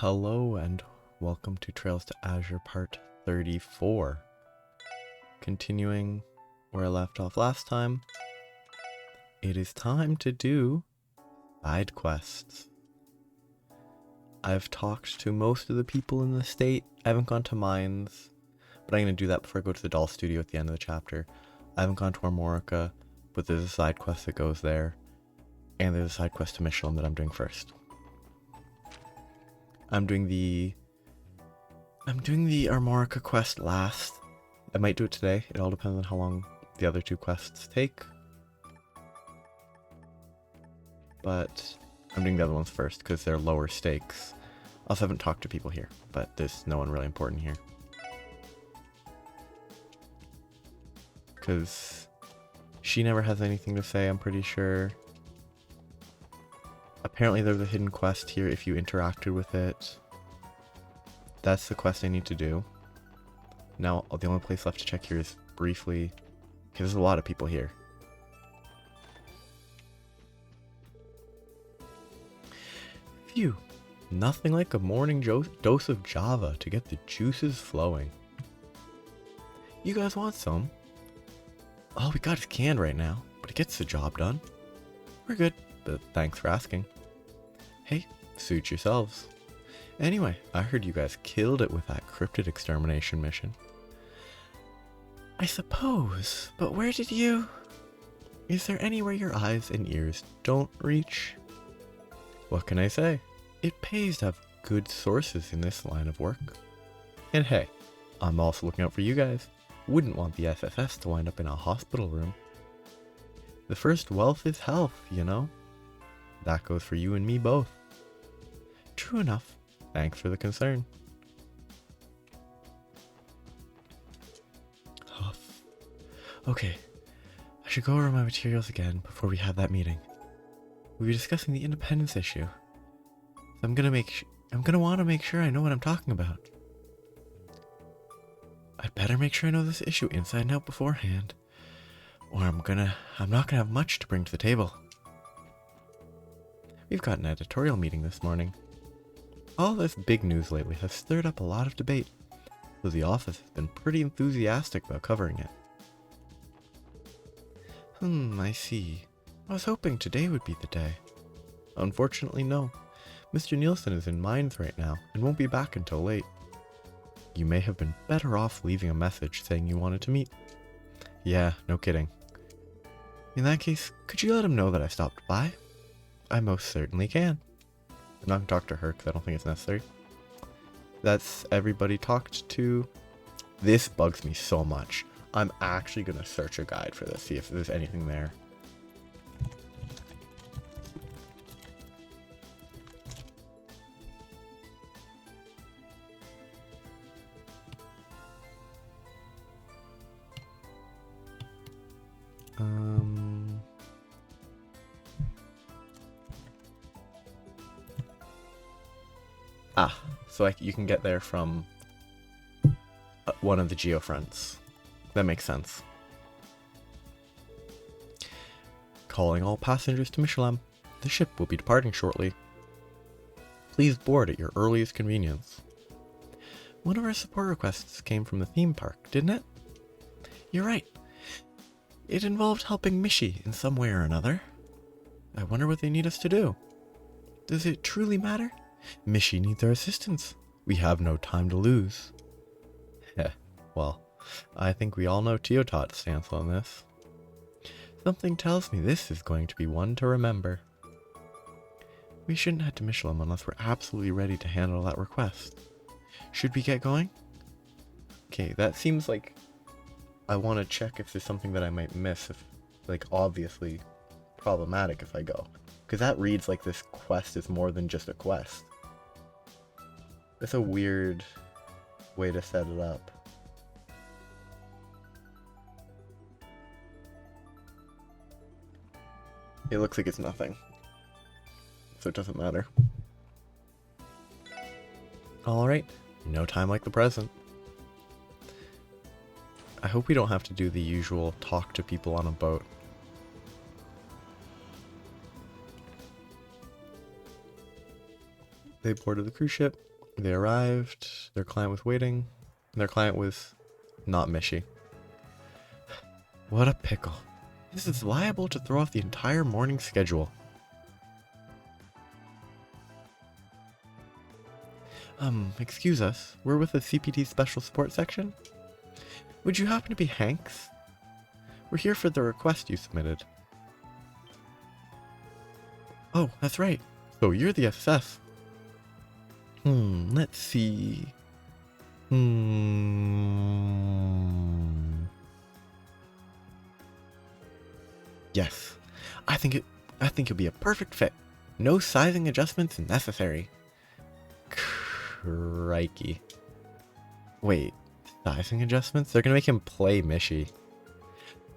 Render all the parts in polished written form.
Hello and welcome to Trails to Azure Part 34. Continuing where I left off last time, it is time to do side quests. I've talked to most of the people in the state. I haven't gone to mines, but I'm going to do that before I go to the doll studio at the end of the chapter. I haven't gone to Armorica, but there's a side quest that goes there, and there's a side quest to Mishelam that I'm doing first. I'm doing the Armorica quest last. I might do it today. It all depends on how long the other two quests take. But I'm doing the other ones first because they're lower stakes. I also haven't talked to people here, but there's no one really important here. Because she never has anything to say, I'm pretty sure. Apparently there's a hidden quest here if you interacted with it. That's the quest I need to do. Now, the only place left to check here is briefly, because there's a lot of people here. Phew, nothing like a morning dose of Java to get the juices flowing. You guys want some? All we got is canned right now, but it gets the job done. We're good, but thanks for asking. Hey, suit yourselves. Anyway, I heard you guys killed it with that cryptid extermination mission. I suppose, but where did you... Is there anywhere your eyes and ears don't reach? What can I say? It pays to have good sources in this line of work. And hey, I'm also looking out for you guys. Wouldn't want the SSS to wind up in a hospital room. The first wealth is health, you know? That goes for you and me both. True enough. Thanks for the concern. Okay, I should go over my materials again before we have that meeting. We were discussing the independence issue. So I'm gonna want to make sure I know what I'm talking about. I'd better make sure I know this issue inside and out beforehand, or I'm not gonna have much to bring to the table. We've got an editorial meeting this morning. All this big news lately has stirred up a lot of debate, so the office has been pretty enthusiastic about covering it. I see. I was hoping today would be the day. Unfortunately, no. Mr. Nielsen is in mines right now and won't be back until late. You may have been better off leaving a message saying you wanted to meet. Yeah, no kidding. In that case, could you let him know that I stopped by? I most certainly can. I'm not going to talk to her because I don't think it's necessary. That's everybody talked to. This bugs me so much. I'm actually going to search a guide for this, see if there's anything there. So you can get there from one of the geofronts. That makes sense. Calling all passengers to Mishelam. The ship will be departing shortly. Please board at your earliest convenience. One of our support requests came from the theme park, didn't it? You're right. It involved helping Mishy in some way or another. I wonder what they need us to do. Does it truly matter? Mishy needs our assistance. We have no time to lose. Heh, well, I think we all know Teotot's stance on this. Something tells me this is going to be one to remember. We shouldn't head to Mishelam unless we're absolutely ready to handle that request. Should we get going? Okay, that seems like I want to check if there's something that I might miss, if, like, obviously problematic if I go. Because that reads like this quest is more than just a quest. That's a weird way to set it up. It looks like it's nothing, so it doesn't matter. Alright, no time like the present. I hope we don't have to do the usual talk to people on a boat. They boarded the cruise ship. They arrived, their client was waiting, and their client was not Mishy. What a pickle. This is liable to throw off the entire morning schedule. Excuse us, we're with the CPT Special Support Section? Would you happen to be Hanks? We're here for the request you submitted. Oh, that's right. So you're the SSS. Let's see. Yes. I think it'll be a perfect fit. No sizing adjustments necessary. Crikey. Wait, sizing adjustments? They're gonna make him play Mishy.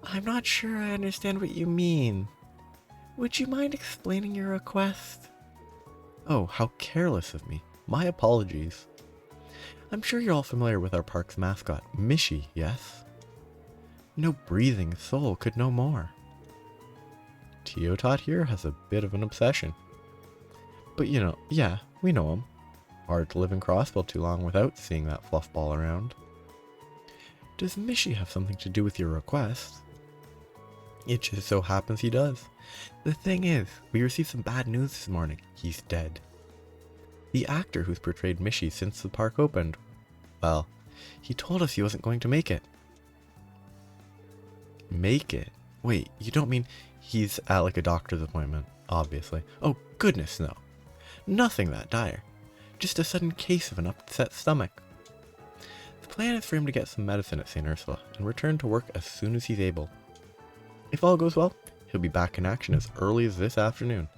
I'm not sure I understand what you mean. Would you mind explaining your request? Oh, how careless of me. My apologies. I'm sure you're all familiar with our park's mascot, Mishy, yes? No breathing soul could know more. Teotot here has a bit of an obsession. But you know, yeah, we know him. Hard to live in Crossville too long without seeing that fluff ball around. Does Mishy have something to do with your request? It just so happens he does. The thing is, we received some bad news this morning. He's dead. The actor who's portrayed Mishy since the park opened, well, he told us he wasn't going to make it. Make it? Wait, you don't mean he's at like a doctor's appointment, obviously. Oh, goodness no. Nothing that dire. Just a sudden case of an upset stomach. The plan is for him to get some medicine at St. Ursula and return to work as soon as he's able. If all goes well, he'll be back in action as early as this afternoon.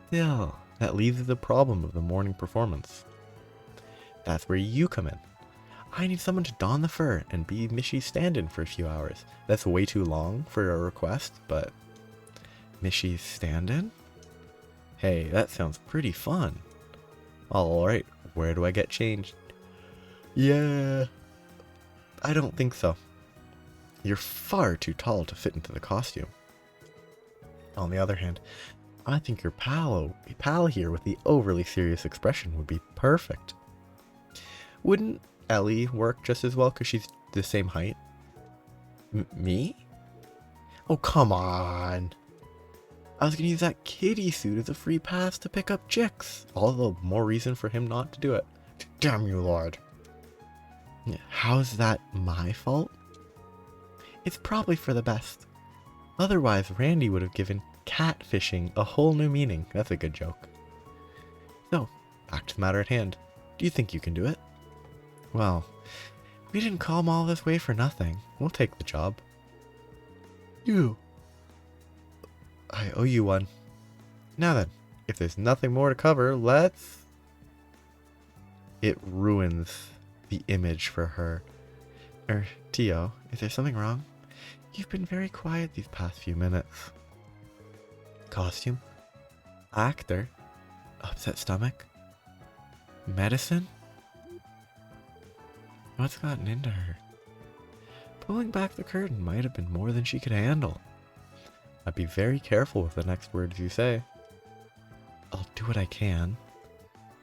Still, that leaves the problem of the morning performance. That's where you come in. I need someone to don the fur and be Mishy's stand-in for a few hours. That's way too long for a request, but Mishy's stand-in? Hey, that sounds pretty fun. Alright, where do I get changed? Yeah, I don't think so. You're far too tall to fit into the costume. On the other hand, I think your pal here with the overly serious expression would be perfect. Wouldn't Ellie work just as well because she's the same height? Me? Oh, come on. I was gonna use that kitty suit as a free pass to pick up chicks. All the more reason for him not to do it. Damn you, Lord. How's that my fault? It's probably for the best. Otherwise, Randy would have given catfishing a whole new meaning. That's a good joke. So, back to the matter at hand. Do you think you can do it? Well, we didn't come all this way for nothing. We'll take the job. I owe you one. Now then, if there's nothing more to cover, let's... It ruins the image for her. Tio, is there something wrong? You've been very quiet these past few minutes. Costume? Actor? Upset stomach? Medicine? What's gotten into her? Pulling back the curtain might have been more than she could handle. I'd be very careful with the next words you say. I'll do what I can.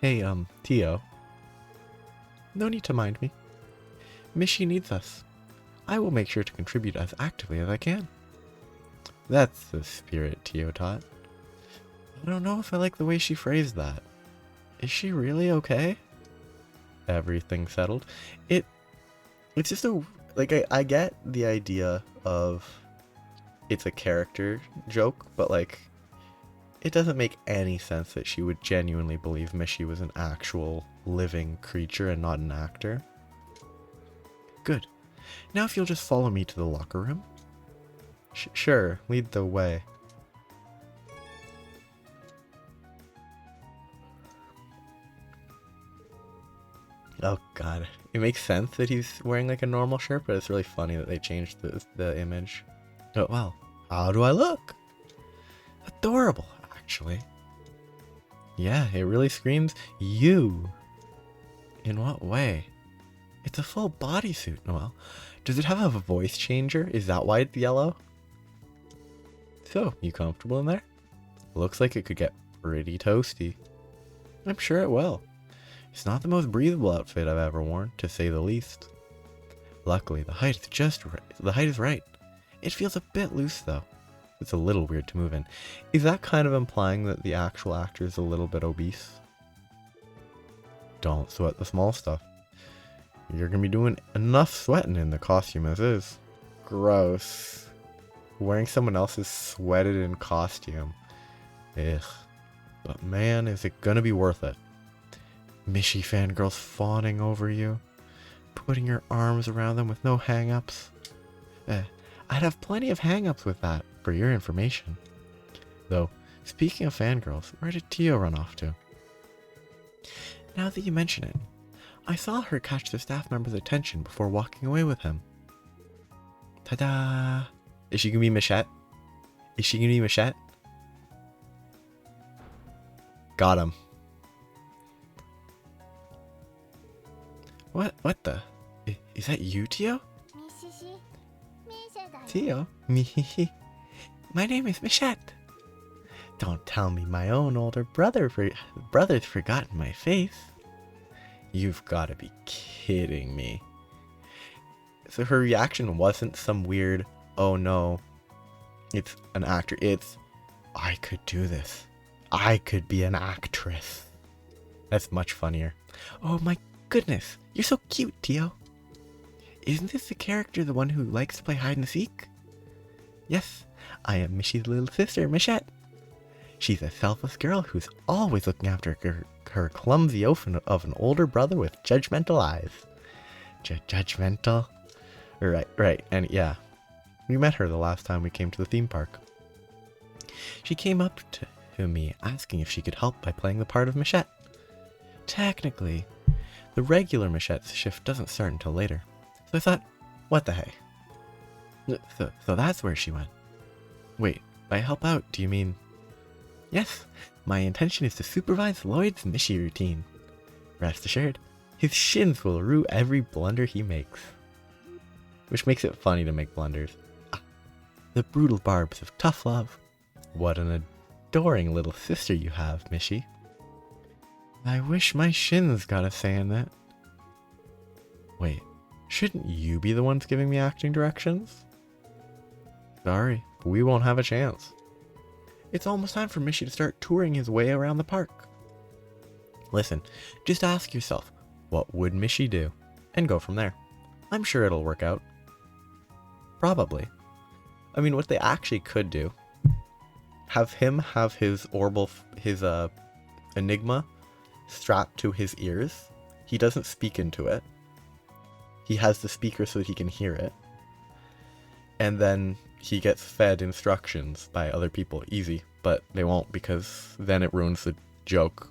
Hey, Tio. No need to mind me. Mishy needs us. I will make sure to contribute as actively as I can. That's the spirit, Teotot. I don't know if I like the way she phrased that. Is she really okay? Everything settled. It's just a... Like, I get the idea of... It's a character joke, but like... It doesn't make any sense that she would genuinely believe Mishy was an actual living creature and not an actor. Good. Now if you'll just follow me to the locker room. Sure, lead the way. Oh god. It makes sense that he's wearing like a normal shirt, but it's really funny that they changed the image. Oh well. How do I look? Adorable, actually. Yeah, it really screams you. In what way? It's a full bodysuit, Noelle. Does it have a voice changer? Is that why it's yellow? So, you comfortable in there? Looks like it could get pretty toasty. I'm sure it will. It's not the most breathable outfit I've ever worn, to say the least. Luckily, the height is just right. The height is right. It feels a bit loose though. It's a little weird to move in. Is that kind of implying that the actual actor is a little bit obese? Don't sweat the small stuff. You're gonna be doing enough sweating in the costume as is. Gross. Wearing someone else's sweated in costume. Ugh. But man, is it gonna be worth it. Mishy fangirls fawning over you. Putting your arms around them with no hang-ups. I'd have plenty of hang-ups with that, for your information. Though, speaking of fangirls, where did Tio run off to? Now that you mention it, I saw her catch the staff member's attention before walking away with him. Ta-da! Is she gonna be Michette? Is she gonna be Michette? Got him. What the? Is that you, Tio? Tio? Me? My name is Michette. Don't tell me my own older brother's forgotten my face. You've got to be kidding me. So her reaction wasn't some weird, oh no, it's an actor. It's, I could do this. I could be an actress. That's much funnier. Oh my goodness, you're so cute, Tio. Isn't this the character, the one who likes to play hide and seek? Yes, I am Mishy's little sister, Michette. She's a selfless girl who's always looking after her clumsy oaf of an older brother with judgmental eyes. Judgmental? Right, and yeah. We met her the last time we came to the theme park. She came up to me asking if she could help by playing the part of Michette. Technically, the regular Michette's shift doesn't start until later. So I thought, what the hey? So that's where she went. Wait, by help out, do you mean... Yes, my intention is to supervise Lloyd's Mishy routine. Rest assured, his shins will rue every blunder he makes. Which makes it funny to make blunders. The brutal barbs of tough love. What an adoring little sister you have, Mishy. I wish my shins got a say in that. Wait, shouldn't you be the ones giving me acting directions? Sorry, but we won't have a chance. It's almost time for Mishy to start touring his way around the park. Listen, just ask yourself, what would Mishy do? And go from there. I'm sure it'll work out. Probably. I mean, what they actually could do, have him have his enigma strapped to his ears. He doesn't speak into it. He has the speaker so that he can hear it. And then he gets fed instructions by other people. Easy, but they won't, because then it ruins the joke.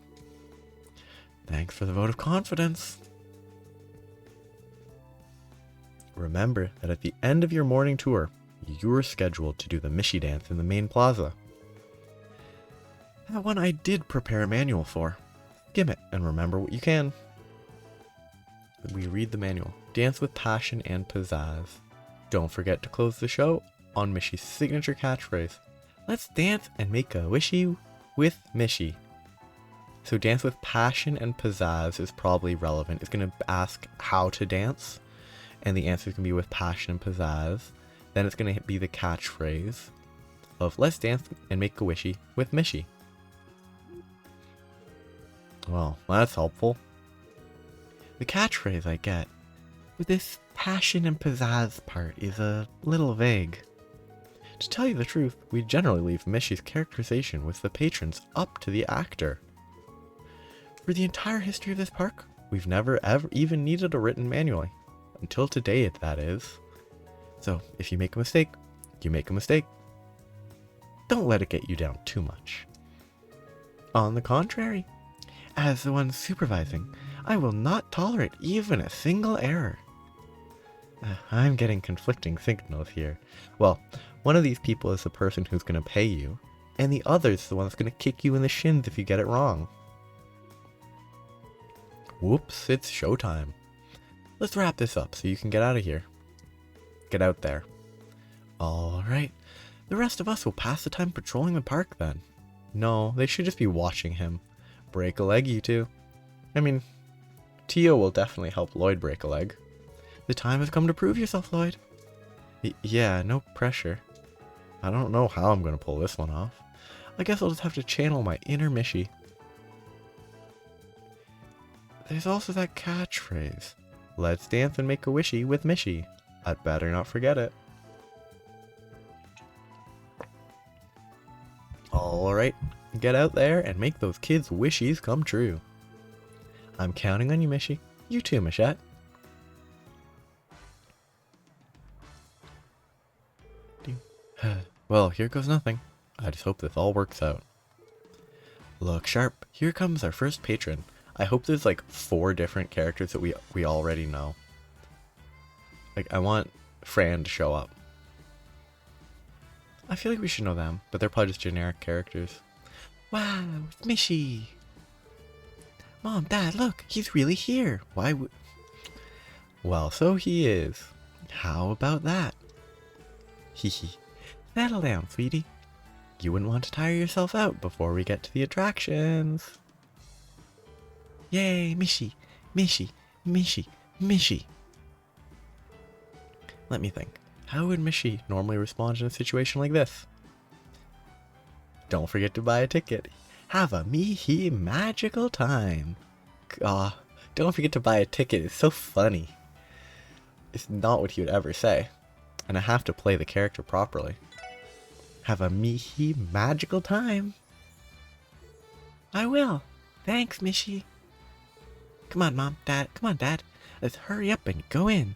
Thanks for the vote of confidence. Remember that at the end of your morning tour, you're scheduled to do the Mishy dance in the main plaza. That one I did prepare a manual for. Skim it and remember what you can. We read the manual. Dance with passion and pizzazz. Don't forget to close the show on Mishy's signature catchphrase. Let's dance and make a wishy with Mishy. So dance with passion and pizzazz is probably relevant. It's going to ask how to dance, and the answer is going to be with passion and pizzazz. Then it's going to be the catchphrase of let's dance and make a wishy with Mishy. Well, that's helpful. The catchphrase I get, but this passion and pizzazz part is a little vague. To tell you the truth, we generally leave Mishy's characterization with the patrons up to the actor. For the entire history of this park, we've never ever even needed a written manual. Until today, that is. So, if you make a mistake, you make a mistake. Don't let it get you down too much. On the contrary, as the one supervising, I will not tolerate even a single error. I'm getting conflicting signals here. Well, one of these people is the person who's going to pay you, and the other is the one that's going to kick you in the shins if you get it wrong. Whoops, it's showtime. Let's wrap this up so you can get out of here. Get out there. Alright, the rest of us will pass the time patrolling the park then. No, they should just be watching him. Break a leg, you two. I mean, Tio will definitely help Lloyd break a leg. The time has come to prove yourself, Lloyd. Yeah, no pressure. I don't know how I'm going to pull this one off. I guess I'll just have to channel my inner Mishy. There's also that catchphrase. Let's dance and make a wishy with Mishy. I'd better not forget it. Alright, get out there and make those kids' wishes come true. I'm counting on you, Mishy. You too, Michette. Well, here goes nothing. I just hope this all works out. Look sharp, here comes our first patron. I hope there's like 4 different characters that we already know. Like, I want Fran to show up. I feel like we should know them, but they're probably just generic characters. Wow, it's Mishy! Mom, Dad, look, he's really here. Why would... Well, so he is. How about that? Hehe. Settle down, sweetie. You wouldn't want to tire yourself out before we get to the attractions. Yay, Mishy, Mishy, Mishy, Mishy. Let me think. How would Mishy normally respond in a situation like this? Don't forget to buy a ticket. Have a Mishy magical time. Don't forget to buy a ticket. It's so funny. It's not what he would ever say. And I have to play the character properly. Have a Mishy magical time. I will. Thanks, Mishy. Come on, Mom, Dad. Come on, Dad. Let's hurry up and go in.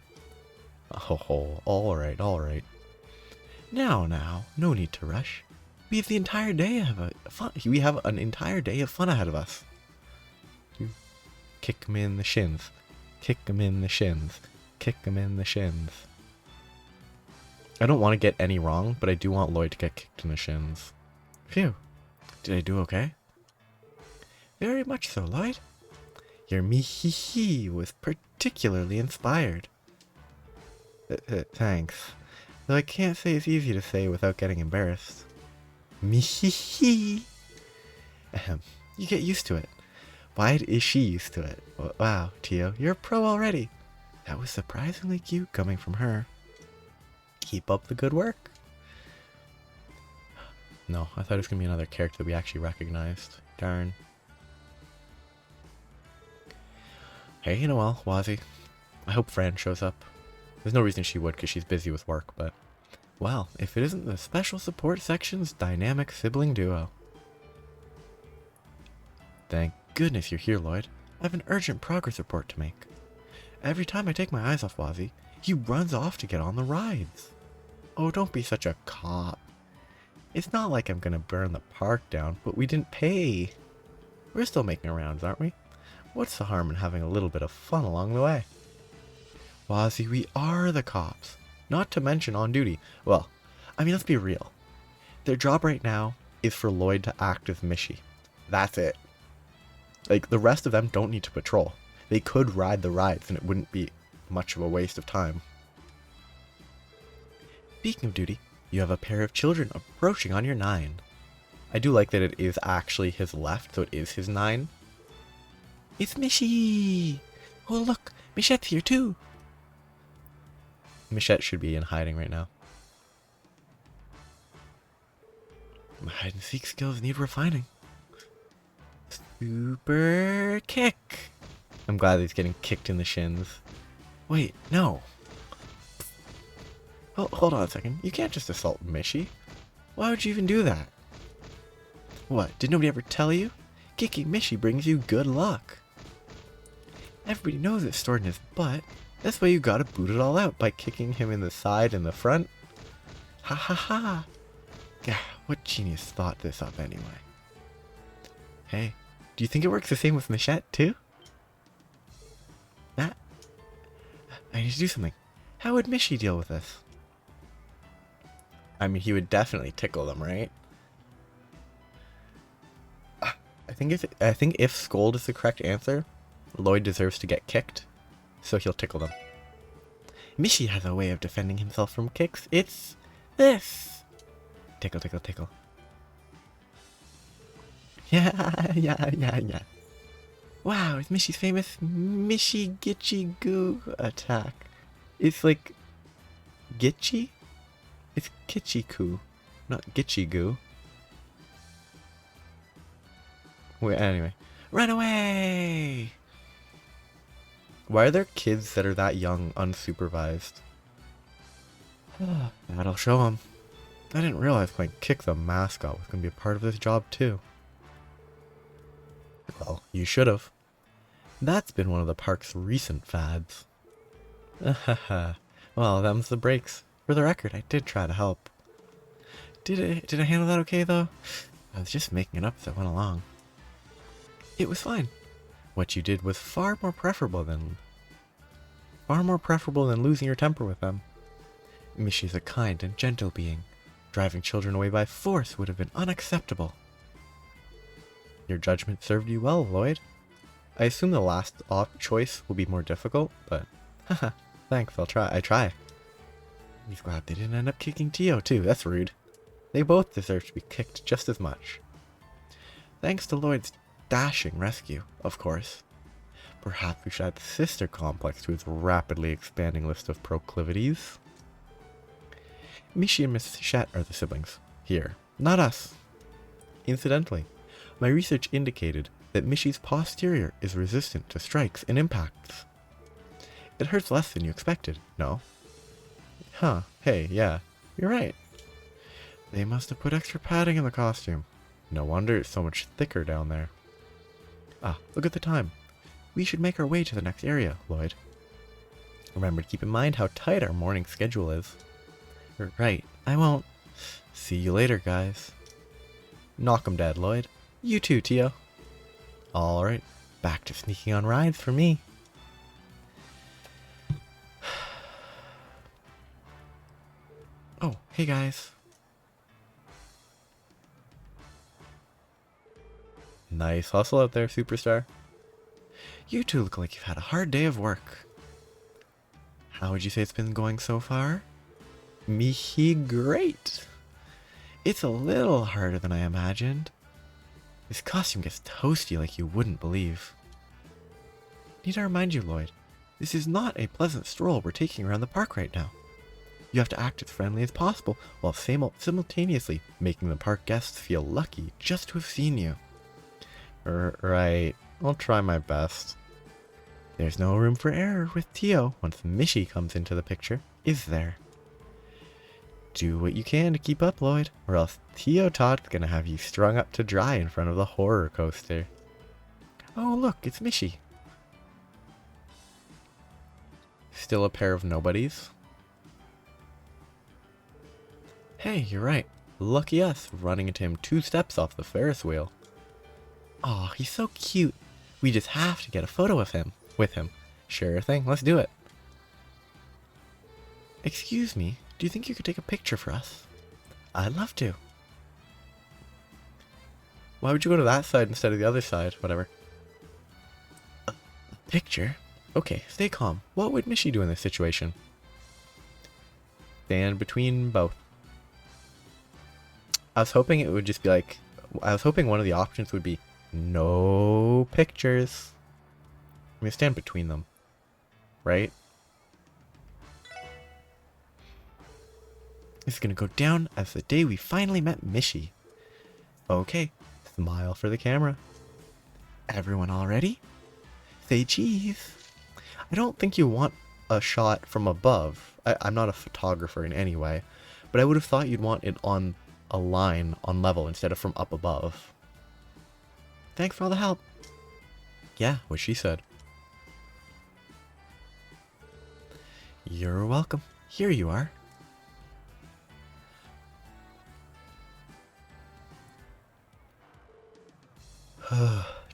Oh, alright. Now, no need to rush. We have the entire day of fun. We have an entire day of fun ahead of us. Kick him in the shins. Kick him in the shins. Kick him in the shins. I don't want to get any wrong, but I do want Lloyd to get kicked in the shins. Phew. Did I do okay? Very much so, Lloyd. Your Mishy was particularly inspired. Thanks. Though I can't say it's easy to say without getting embarrassed. Mishy. You get used to it. Why is she used to it? Wow, Tio, you're a pro already. That was surprisingly cute coming from her. Keep up the good work. No, I thought it was going to be another character that we actually recognized. Darn. Hey, you know what, Wazzy. I hope Fran shows up. There's no reason she would because she's busy with work, but... Well, if it isn't the Special Support Section's dynamic sibling duo. Thank goodness you're here, Lloyd. I have an urgent progress report to make. Every time I take my eyes off Wazzy, he runs off to get on the rides. Oh, don't be such a cop. It's not like I'm gonna burn the park down, but we didn't pay. We're still making rounds, aren't we? What's the harm in having a little bit of fun along the way? Wazzy, we are the cops. Not to mention on duty. Well, I mean, let's be real. Their job right now is for Lloyd to act as Mishy. That's it. Like, the rest of them don't need to patrol. They could ride the rides and it wouldn't be much of a waste of time. Speaking of duty, you have a pair of children approaching on your 9. I do like that it is actually his left, so it is his 9. It's Mishy! Oh look, Michette's here too! Michette should be in hiding right now. My hide and seek skills need refining. Super kick! I'm glad he's getting kicked in the shins. Wait, no. Oh, hold on a second. You can't just assault Mishy. Why would you even do that? What, did nobody ever tell you? Kicking Mishy brings you good luck. Everybody knows it's stored in his butt. That's why you gotta boot it all out by kicking him in the side and the front. Ha ha ha. Gah, what genius thought this up anyway? Hey, do you think it works the same with Michette too? Nah. I need to do something. How would Mishy deal with this? I mean, he would definitely tickle them, right? I think if scold is the correct answer, Lloyd deserves to get kicked, so he'll tickle them. Mishy has a way of defending himself from kicks. It's this. Tickle, tickle, tickle. Yeah. Wow, it's Mishy's famous Mishy Gitchy Goo attack. It's like Gitchy? It's Kitchy Goo, not Gitchy Goo. Wait, anyway. Run away! Why are there kids that are that young unsupervised? That'll show them. I didn't realize playing Kick the Mascot was going to be a part of this job too. Well, you should have. That's been one of the park's recent fads. Well, them's the breaks. For the record, I did try to help. Did I handle that okay though? I was just making it up as I went along. It was fine. What you did was far more preferable than losing your temper with them. Mishy's a kind and gentle being. Driving children away by force would have been unacceptable. Your judgment served you well, Lloyd. I assume the last choice will be more difficult, but haha, thanks, I try. He's glad they didn't end up kicking Tio too, that's rude. They both deserve to be kicked just as much. Thanks to Lloyd's dashing rescue, of course. Perhaps we should add the sister complex to his rapidly expanding list of proclivities. Mishy and Miss Shet are the siblings. Here. Not us. Incidentally, my research indicated that Mishy's posterior is resistant to strikes and impacts. It hurts less than you expected, no? Huh, hey, yeah, you're right. They must have put extra padding in the costume. No wonder it's so much thicker down there. Ah, look at the time. We should make our way to the next area, Lloyd. Remember to keep in mind how tight our morning schedule is. Right, I won't. See you later, guys. Knock 'em dead, Lloyd. You too, Tio. Alright, back to sneaking on rides for me. Oh, hey guys. Nice hustle out there, superstar. You two look like you've had a hard day of work. How would you say it's been going so far? Mishy, great. It's a little harder than I imagined. This costume gets toasty like you wouldn't believe. Need I remind you, Lloyd, this is not a pleasant stroll we're taking around the park right now. You have to act as friendly as possible while simultaneously making the park guests feel lucky just to have seen you. Right, I'll try my best. There's no room for error with Tio once Mishy comes into the picture, is there? Do what you can to keep up, Lloyd, or else Tio Todd's gonna have you strung up to dry in front of the horror coaster. Oh look, it's Mishy. Still a pair of nobodies. Hey, you're right. Lucky us, running into him 2 steps off the Ferris wheel. Aw, he's so cute. We just have to get a photo of him. With him. Sure thing, let's do it. Excuse me, do you think you could take a picture for us? I'd love to. Why would you go to that side instead of the other side? Whatever. A picture? Okay, stay calm. What would Mishy do in this situation? Stand between both. I was hoping it would just be like... I was hoping one of the options would be no pictures. I'm gonna stand between them. Right? This is gonna go down as the day we finally met Mishy. Okay, smile for the camera. Everyone all ready? Say cheese. I don't think you want a shot from above. I'm not a photographer in any way, but I would have thought you'd want it on a line on level instead of from up above. Thanks for all the help. Yeah, what she said. You're welcome. Here you are.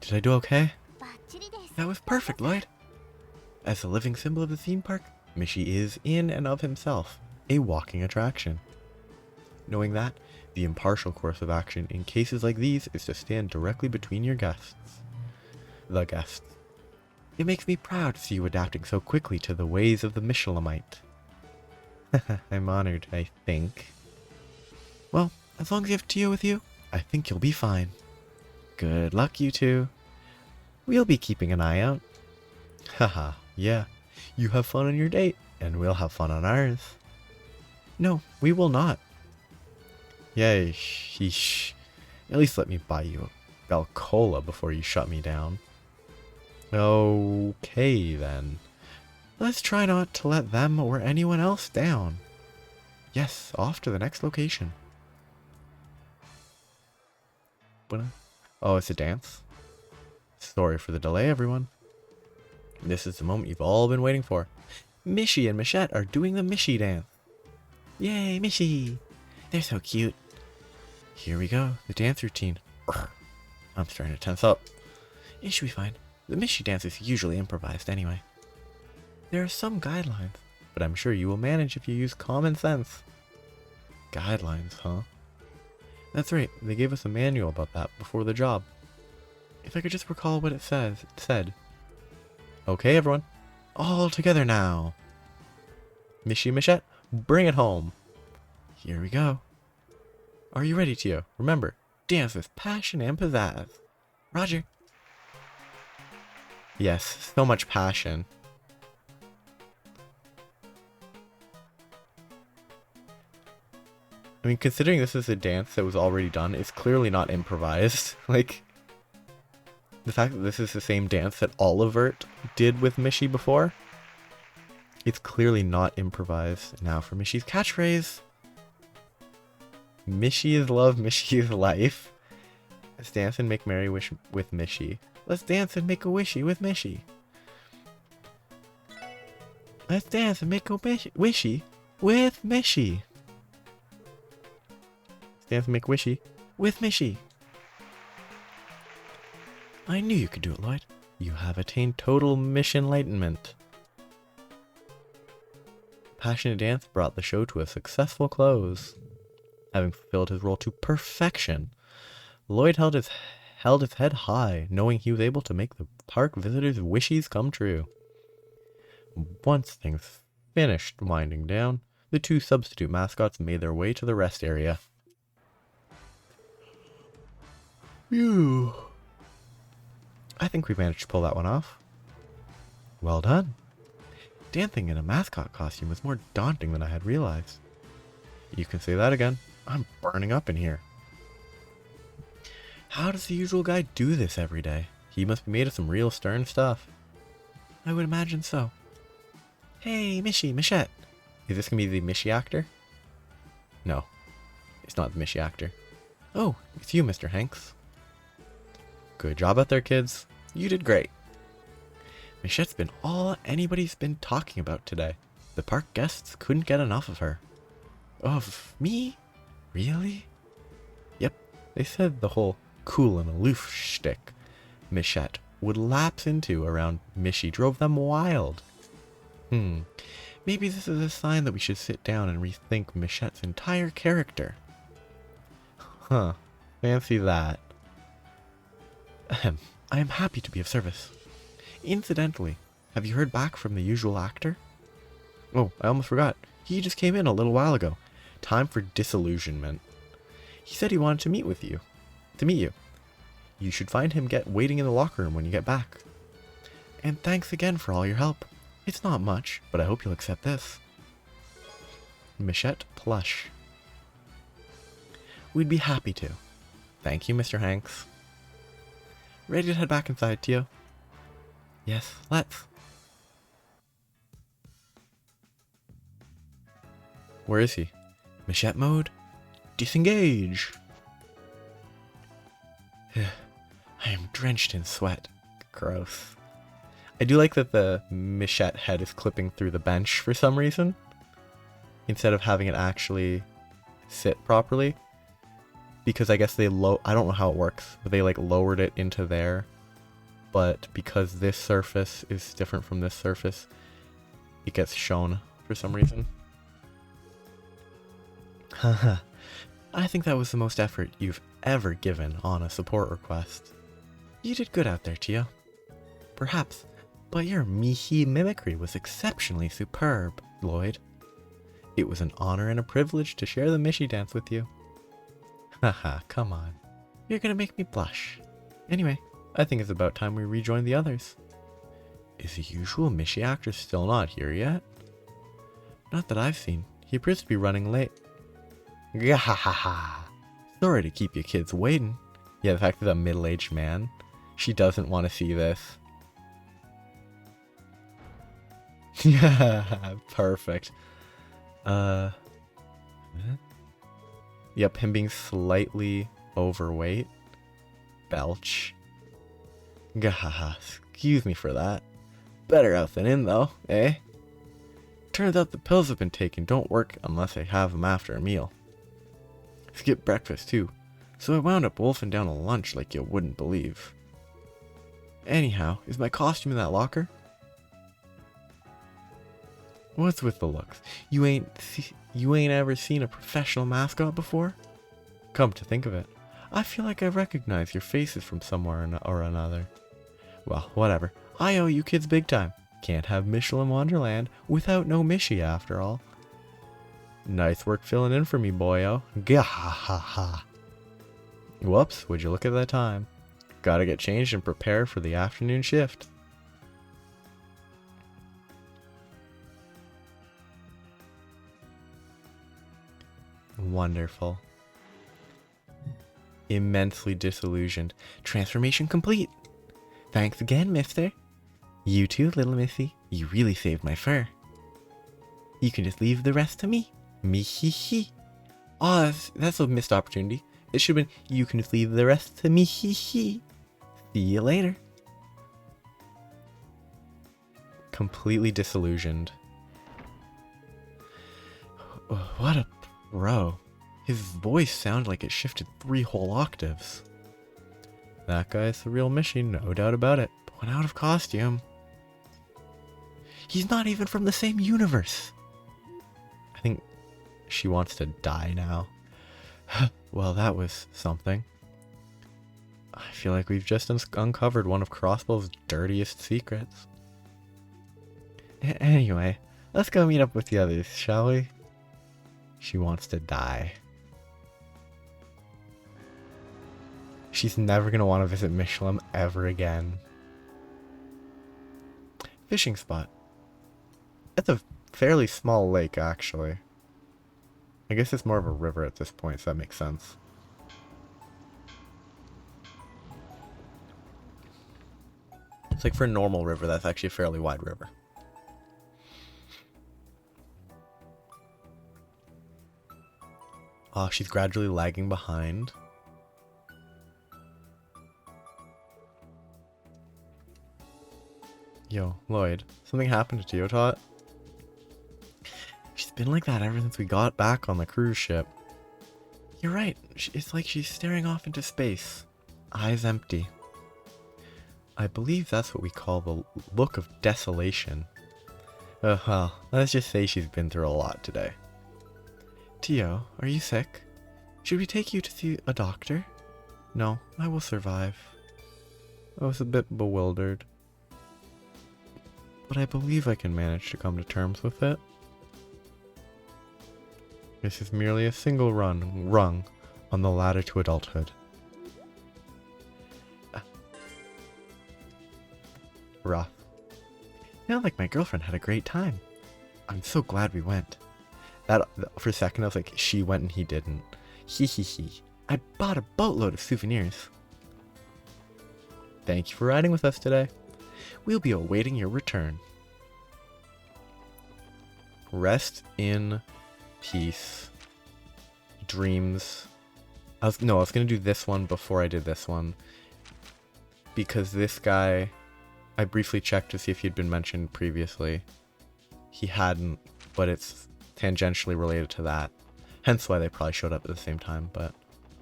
Did I do okay? That was perfect, Lloyd. As a living symbol of the theme park, Mishy is, in and of himself, a walking attraction. Knowing that, the impartial course of action in cases like these is to stand directly between your guests. The guests. It makes me proud to see you adapting so quickly to the ways of the Mishelamite. I'm honored, I think. Well, as long as you have Tio with you, I think you'll be fine. Good luck, you two. We'll be keeping an eye out. Haha, yeah. You have fun on your date, and we'll have fun on ours. No, we will not. Yay, sheesh. At least let me buy you a Belcola before you shut me down. Okay, then. Let's try not to let them or anyone else down. Yes, off to the next location. Oh, it's a dance? Sorry for the delay, everyone. This is the moment you've all been waiting for. Mishy and Michette are doing the Mishy dance. Yay, Mishy! They're so cute. Here we go, the dance routine. I'm starting to tense up. It should be fine. The Mishy dance is usually improvised anyway. There are some guidelines, but I'm sure you will manage if you use common sense. Guidelines, huh? That's right, they gave us a manual about that before the job. If I could just recall what it said. Okay, everyone. All together now. Mishy and Michette, bring it home. Here we go. Are you ready, Tio? Remember, dance with passion and pizzazz. Roger. Yes, so much passion. I mean, considering this is a dance that was already done, it's clearly not improvised. Like, the fact that this is the same dance that Olivert did with Mishy before, it's clearly not improvised. Now for Mishy's catchphrase. Mishy is love, Mishy is life. Let's dance and make merry wish with Mishy. Let's dance and make a wishy with Mishy. Let's dance and make a wishy with Mishy. Let's dance and make a wishy with Mishy. I knew you could do it, Lloyd. You have attained total mission enlightenment. Passionate dance brought the show to a successful close. Having fulfilled his role to perfection, Lloyd held his head high, knowing he was able to make the park visitors' wishes come true. Once things finished winding down, the two substitute mascots made their way to the rest area. Phew. I think we managed to pull that one off. Well done. Dancing in a mascot costume was more daunting than I had realized. You can say that again. I'm burning up in here. How does the usual guy do this every day? He must be made of some real stern stuff. I would imagine so. Hey, Mishy, Michette. Is this going to be the Mishy actor? No, it's not the Mishy actor. Oh, it's you, Mr. Hanks. Good job out there, kids. You did great. Michette's been all anybody's been talking about today. The park guests couldn't get enough of her. Of me? Really? Yep, they said the whole cool and aloof shtick Michette would lapse into around Mishy drove them wild. Maybe this is a sign that we should sit down and rethink Michette's entire character. Huh, fancy that. I am happy to be of service. Incidentally, have you heard back from the usual actor? Oh, I almost forgot. He just came in a little while ago. Time for disillusionment. He said he wanted to meet you. You should find him waiting in the locker room when you get back. And thanks again for all your help. It's not much, but I hope you'll accept this. Michette Plush. We'd be happy to. Thank you, Mr. Hanks. Ready to head back inside, Tio? Yes, let's. Where is he? Michette mode? Disengage! I am drenched in sweat. Gross. I do like that the Michette head is clipping through the bench for some reason, instead of having it actually sit properly. Because I guess I don't know how it works, but they like lowered it into there. But because this surface is different from this surface, it gets shown for some reason. Haha, I think that was the most effort you've ever given on a support request. You did good out there, Tio. Perhaps, but your Mishy mimicry was exceptionally superb, Lloyd. It was an honor and a privilege to share the Mishy dance with you. Haha, come on. You're gonna make me blush. Anyway, I think it's about time we rejoin the others. Is the usual Mishy actor still not here yet? Not that I've seen. He appears to be running late. Gahahaha. Sorry to keep you kids waiting. Yeah, the fact that a middle-aged man, she doesn't want to see this. Yeah, perfect. Yep, him being slightly overweight. Belch. Gahaha, excuse me for that. Better out than in though, eh? Turns out the pills I've been taking don't work unless I have them after a meal. Skip breakfast too, so I wound up wolfing down a lunch like you wouldn't believe. Anyhow, is my costume in that locker? What's with the looks? You ain't ever seen a professional mascot before? Come to think of it, I feel like I recognize your faces from somewhere or another. Well, whatever. I owe you kids big time. Can't have Mishelam Wonderland without no Mishy after all. Nice work filling in for me, boyo. Gahahaha. Whoops, would you look at that time. Gotta get changed and prepare for the afternoon shift. Wonderful. Immensely disillusioned. Transformation complete. Thanks again, mister. You too, little missy. You really saved my fur. You can just leave the rest to me. Mishy. Oh, that's a missed opportunity. It should have been, you can just leave the rest to Mishy. See you later. Completely disillusioned. What a pro. His voice sounded like it shifted 3 whole octaves. That guy's the real Mishy, no doubt about it. But when out of costume. He's not even from the same universe. I think she wants to die now. Well, that was something. I feel like we've just uncovered one of Crossbow's dirtiest secrets. Anyway, let's go meet up with the others, shall we? She wants to die. She's never going to want to visit Mishelam ever again. Fishing spot. It's a fairly small lake, actually. I guess it's more of a river at this point, so that makes sense. It's like for a normal river, that's actually a fairly wide river. Oh, she's gradually lagging behind. Yo, Lloyd, something happened to Teotot? She's been like that ever since we got back on the cruise ship. You're right, it's like she's staring off into space. Eyes empty. I believe that's what we call the look of desolation. Well, let's just say she's been through a lot today. Tio, are you sick? Should we take you to see a doctor? No, I will survive. I was a bit bewildered. But I believe I can manage to come to terms with it. This is merely a single rung on the ladder to adulthood. Rough. Sounds like my girlfriend had a great time. I'm so glad we went. That for a second I was like, she went and he didn't. Hee. I bought a boatload of souvenirs. Thank you for riding with us today. We'll be awaiting your return. Rest in peace. Dreams. I was gonna do this one before I did this one. Because this guy, I briefly checked to see if he'd been mentioned previously. He hadn't, but it's tangentially related to that. Hence why they probably showed up at the same time, but...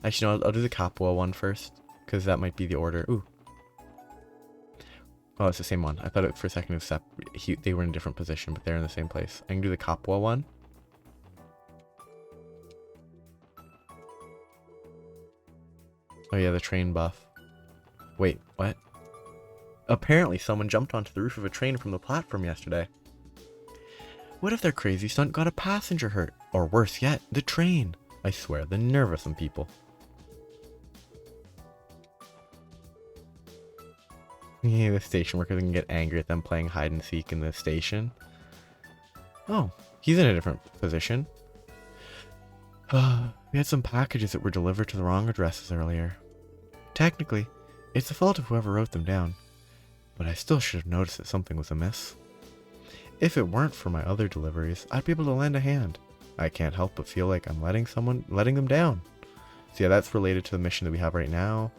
Actually, no, I'll do the Capua one first, because that might be the order. Ooh. Oh, it's the same one. I thought it for a second they were in a different position, but they're in the same place. I can do the Capua one. Oh yeah, the train buff. Wait, what? Apparently someone jumped onto the roof of a train from the platform yesterday. What if their crazy stunt got a passenger hurt? Or worse yet, the train. I swear, the nerve of some people. Yeah, the station worker can get angry at them playing hide and seek in the station. Oh, he's in a different position. We had some packages that were delivered to the wrong addresses earlier. Technically, it's the fault of whoever wrote them down, but I still should have noticed that something was amiss. If it weren't for my other deliveries, I'd be able to lend a hand. I can't help but feel like I'm letting them down. So yeah, that's related to the mission that we have right now.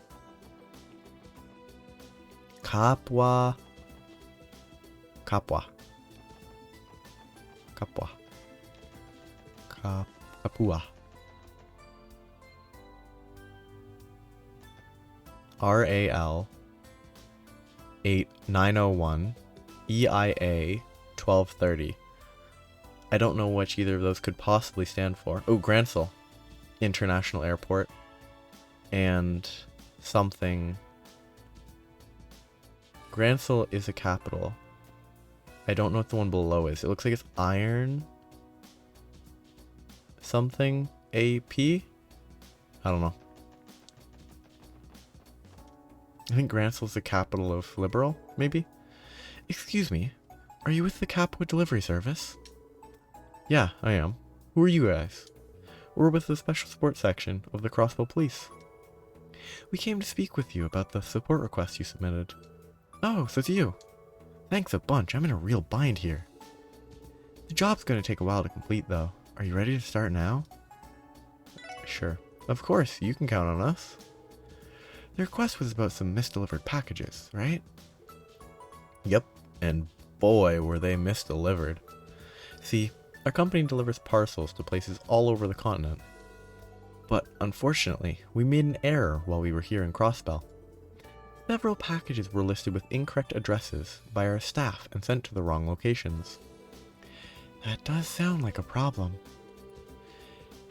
Capua. RAL 8901 EIA 1230. I don't know which either of those could possibly stand for. Oh, Gransel International Airport and something. Gransel is a capital. I don't know what the one below is. It looks like it's Iron something AP? I don't know. I think Gransel's the capital of Liberal, maybe? Excuse me, are you with the Capua Delivery service? Yeah, I am. Who are you guys? We're with the Special Support Section of the Crossbow Police. We came to speak with you about the support request you submitted. Oh, so it's you. Thanks a bunch, I'm in a real bind here. The job's gonna take a while to complete though. Are you ready to start now? Sure. Of course, you can count on us. The request was about some misdelivered packages, right? Yep, and boy were they misdelivered. See, our company delivers parcels to places all over the continent. But unfortunately, we made an error while we were here in Crossbell. Several packages were listed with incorrect addresses by our staff and sent to the wrong locations. That does sound like a problem.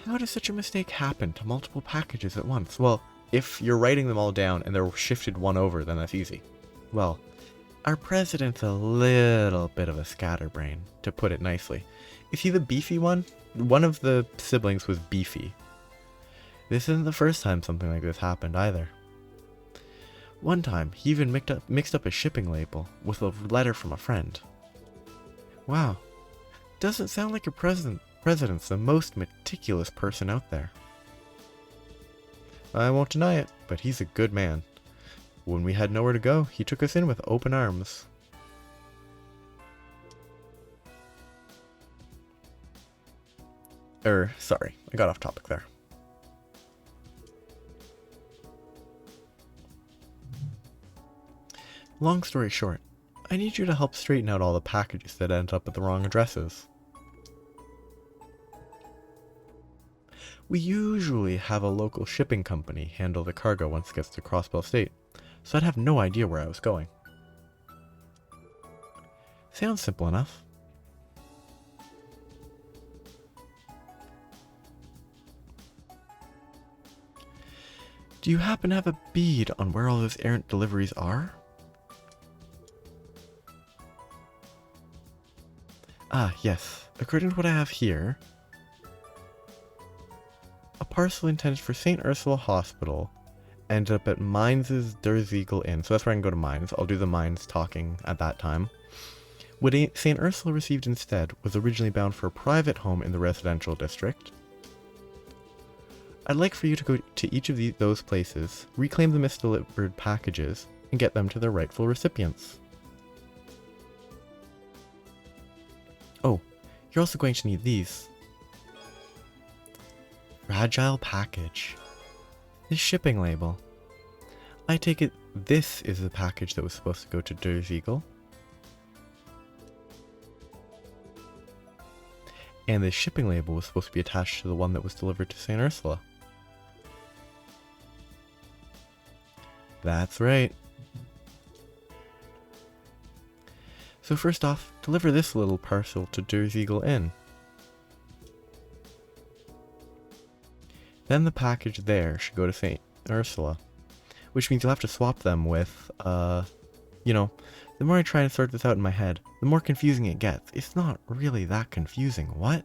How does such a mistake happen to multiple packages at once? Well, if you're writing them all down and they're shifted one over, then that's easy. Well, our president's a little bit of a scatterbrain, to put it nicely. Is he the beefy one? One of the siblings was beefy. This isn't the first time something like this happened either. One time, he even mixed up a shipping label with a letter from a friend. Wow. Doesn't sound like your president's the most meticulous person out there. I won't deny it, but he's a good man. When we had nowhere to go, he took us in with open arms. Sorry, I got off topic there. Long story short, I need you to help straighten out all the packages that end up at the wrong addresses. We usually have a local shipping company handle the cargo once it gets to Crossbell State, so I'd have no idea where I was going. Sounds simple enough. Do you happen to have a bead on where all those errant deliveries are? Ah, yes. According to what I have here, a parcel intended for St. Ursula Hospital ended up at Mines' Disillusioned Inn. So that's where I can go to Mines. I'll do the Mines talking at that time. What St. Ursula received instead was originally bound for a private home in the residential district. I'd like for you to go to each of those places, reclaim the misdelivered packages, and get them to their rightful recipients. Oh, you're also going to need these. Fragile package. This shipping label. I take it this is the package that was supposed to go to Disillusioned. And the shipping label was supposed to be attached to the one that was delivered to St. Ursula. That's right. So first off, deliver this little parcel to Disillusioned Inn. Then the package there should go to St. Ursula, which means you'll have to swap them with, the more I try to sort this out in my head, the more confusing it gets. It's not really that confusing, what?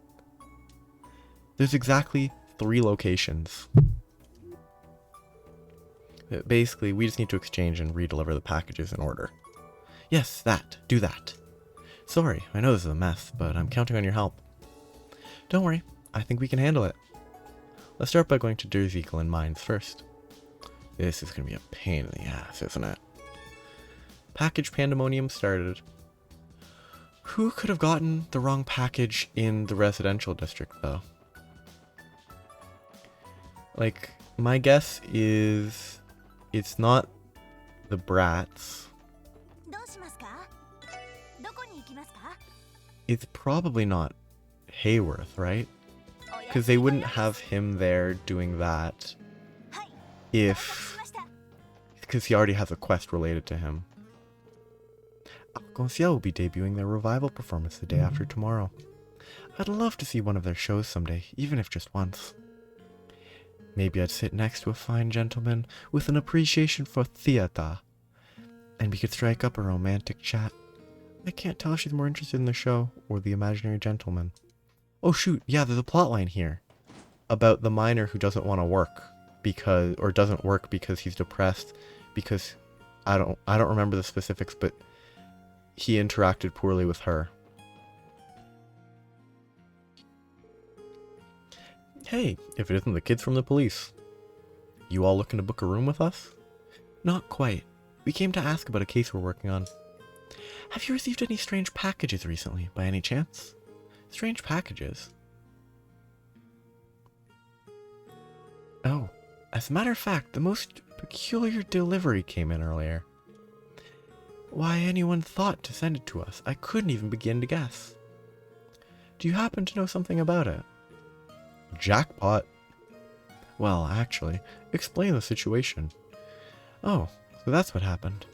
There's exactly 3 locations. Basically, we just need to exchange and redeliver the packages in order. Yes, that. Do that. Sorry, I know this is a mess, but I'm counting on your help. Don't worry, I think we can handle it. Let's start by going to Disillusioned mines first. This is going to be a pain in the ass, isn't it? Package pandemonium started. Who could have gotten the wrong package in the residential district, though? Like, my guess is it's not the brats. It's probably not Hayworth, right? Because they wouldn't have him there doing that because he already has a quest related to him. Algoncia will be debuting their revival performance the day after tomorrow. I'd love to see one of their shows someday, even if just once. Maybe I'd sit next to a fine gentleman with an appreciation for theater, and we could strike up a romantic chat. I can't tell if she's more interested in the show or the imaginary gentleman. Oh shoot, yeah, there's a plotline here about the miner who doesn't want to work doesn't work because he's depressed because I don't remember the specifics, but he interacted poorly with her. Hey, if it isn't the kids from the police. You all looking to book a room with us? Not quite. We came to ask about a case we're working on. Have you received any strange packages recently, by any chance? Strange packages? Oh, as a matter of fact, the most peculiar delivery came in earlier. Why anyone thought to send it to us, I couldn't even begin to guess. Do you happen to know something about it? Jackpot. Well, actually, explain the situation. Oh, so that's what happened.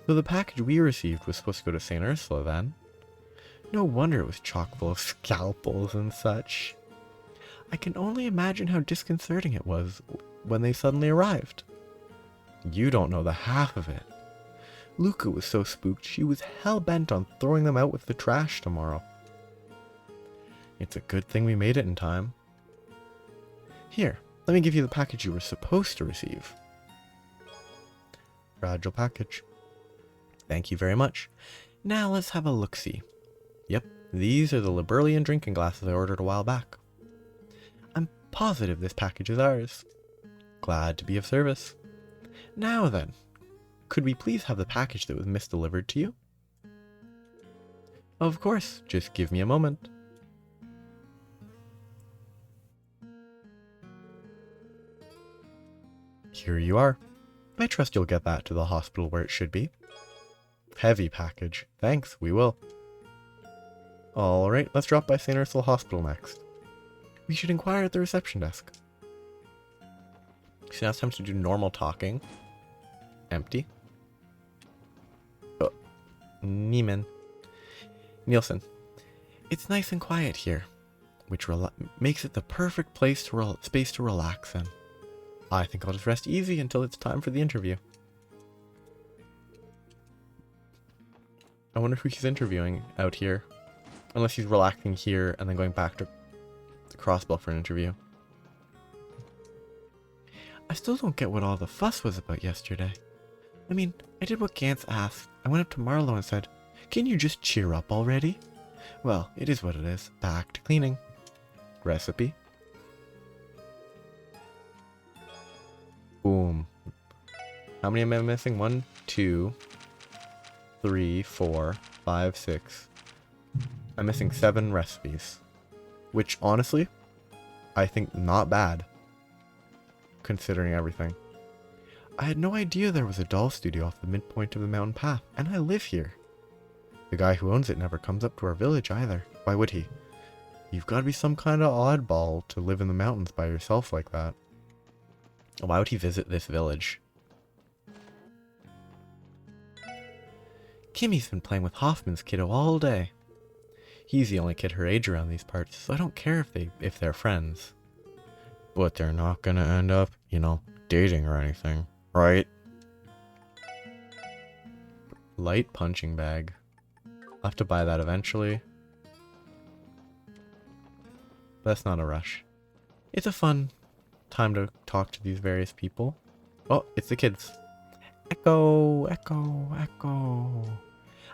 So the package we received was supposed to go to St. Ursula then. No wonder it was chock full of scalpels and such. I can only imagine how disconcerting it was when they suddenly arrived. You don't know the half of it. Luca was so spooked she was hell-bent on throwing them out with the trash tomorrow. It's a good thing we made it in time. Here, let me give you the package you were supposed to receive. Fragile package. Thank you very much. Now let's have a look-see. Yep, these are the Liberalian drinking glasses I ordered a while back. I'm positive this package is ours. Glad to be of service. Now then, could we please have the package that was misdelivered to you? Of course, just give me a moment. Here you are. I trust you'll get that to the hospital where it should be. Heavy package. Thanks, we will. Alright, let's drop by St. Ursula Hospital next. We should inquire at the reception desk. So now it's time to do normal talking. Empty. Oh, Neiman. Nielsen. It's nice and quiet here, which makes it the perfect space to relax in. I think I'll just rest easy until it's time for the interview. I wonder who he's interviewing out here. Unless he's relaxing here and then going back to the Crossbell for an interview. I still don't get what all the fuss was about yesterday. I mean, I did what Gantz asked. I went up to Marlowe and said, "Can you just cheer up already?" Well, it is what it is. Back to cleaning. Recipe. Boom. How many am I missing? 1, 2, 3, 4, 5, 6. I'm missing 7 recipes. Which, honestly, I think not bad. Considering everything. I had no idea there was a doll studio off the midpoint of the mountain path, and I live here. The guy who owns it never comes up to our village either. Why would he? You've got to be some kind of oddball to live in the mountains by yourself like that. Why would he visit this village? Kimmy's been playing with Hoffman's kiddo all day. He's the only kid her age around these parts, so I don't care if they're friends. But they're not gonna end up, dating or anything, right? Light punching bag. I'll have to buy that eventually. That's not a rush. It's a fun time to talk to these various people. Oh, it's the kids. Echo, echo, echo.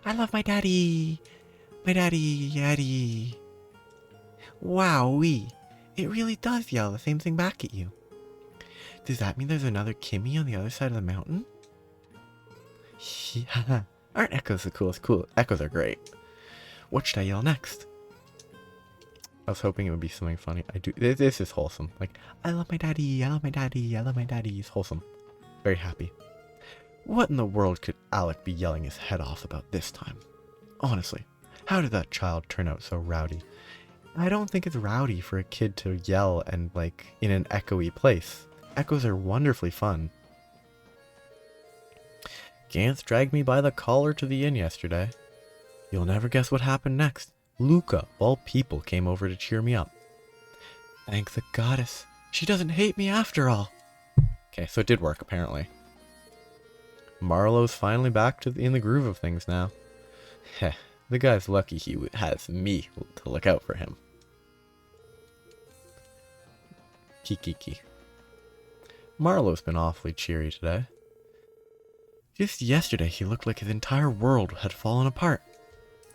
I love my daddy. My daddy. Wowee. It really does yell the same thing back at you. Does that mean there's another Kimmy on the other side of the mountain? Yeah. Aren't echoes the coolest? Cool. Echoes are great. What should I yell next? I was hoping it would be something funny. This is wholesome. Like, I love my daddy, I love my daddy, I love my daddy. It's wholesome. Very happy. What in the world could Alec be yelling his head off about this time? Honestly, how did that child turn out so rowdy? I don't think it's rowdy for a kid to yell and, like, in an echoey place. Echoes are wonderfully fun. Gantz dragged me by the collar to the inn yesterday. You'll never guess what happened next. Luca, of all people, came over to cheer me up. Thank the goddess. She doesn't hate me after all. Okay, so it did work, apparently. Marlowe's finally back in the groove of things now. Heh, the guy's lucky he has me to look out for him. Kikiki. Marlowe's been awfully cheery today. Just yesterday he looked like his entire world had fallen apart.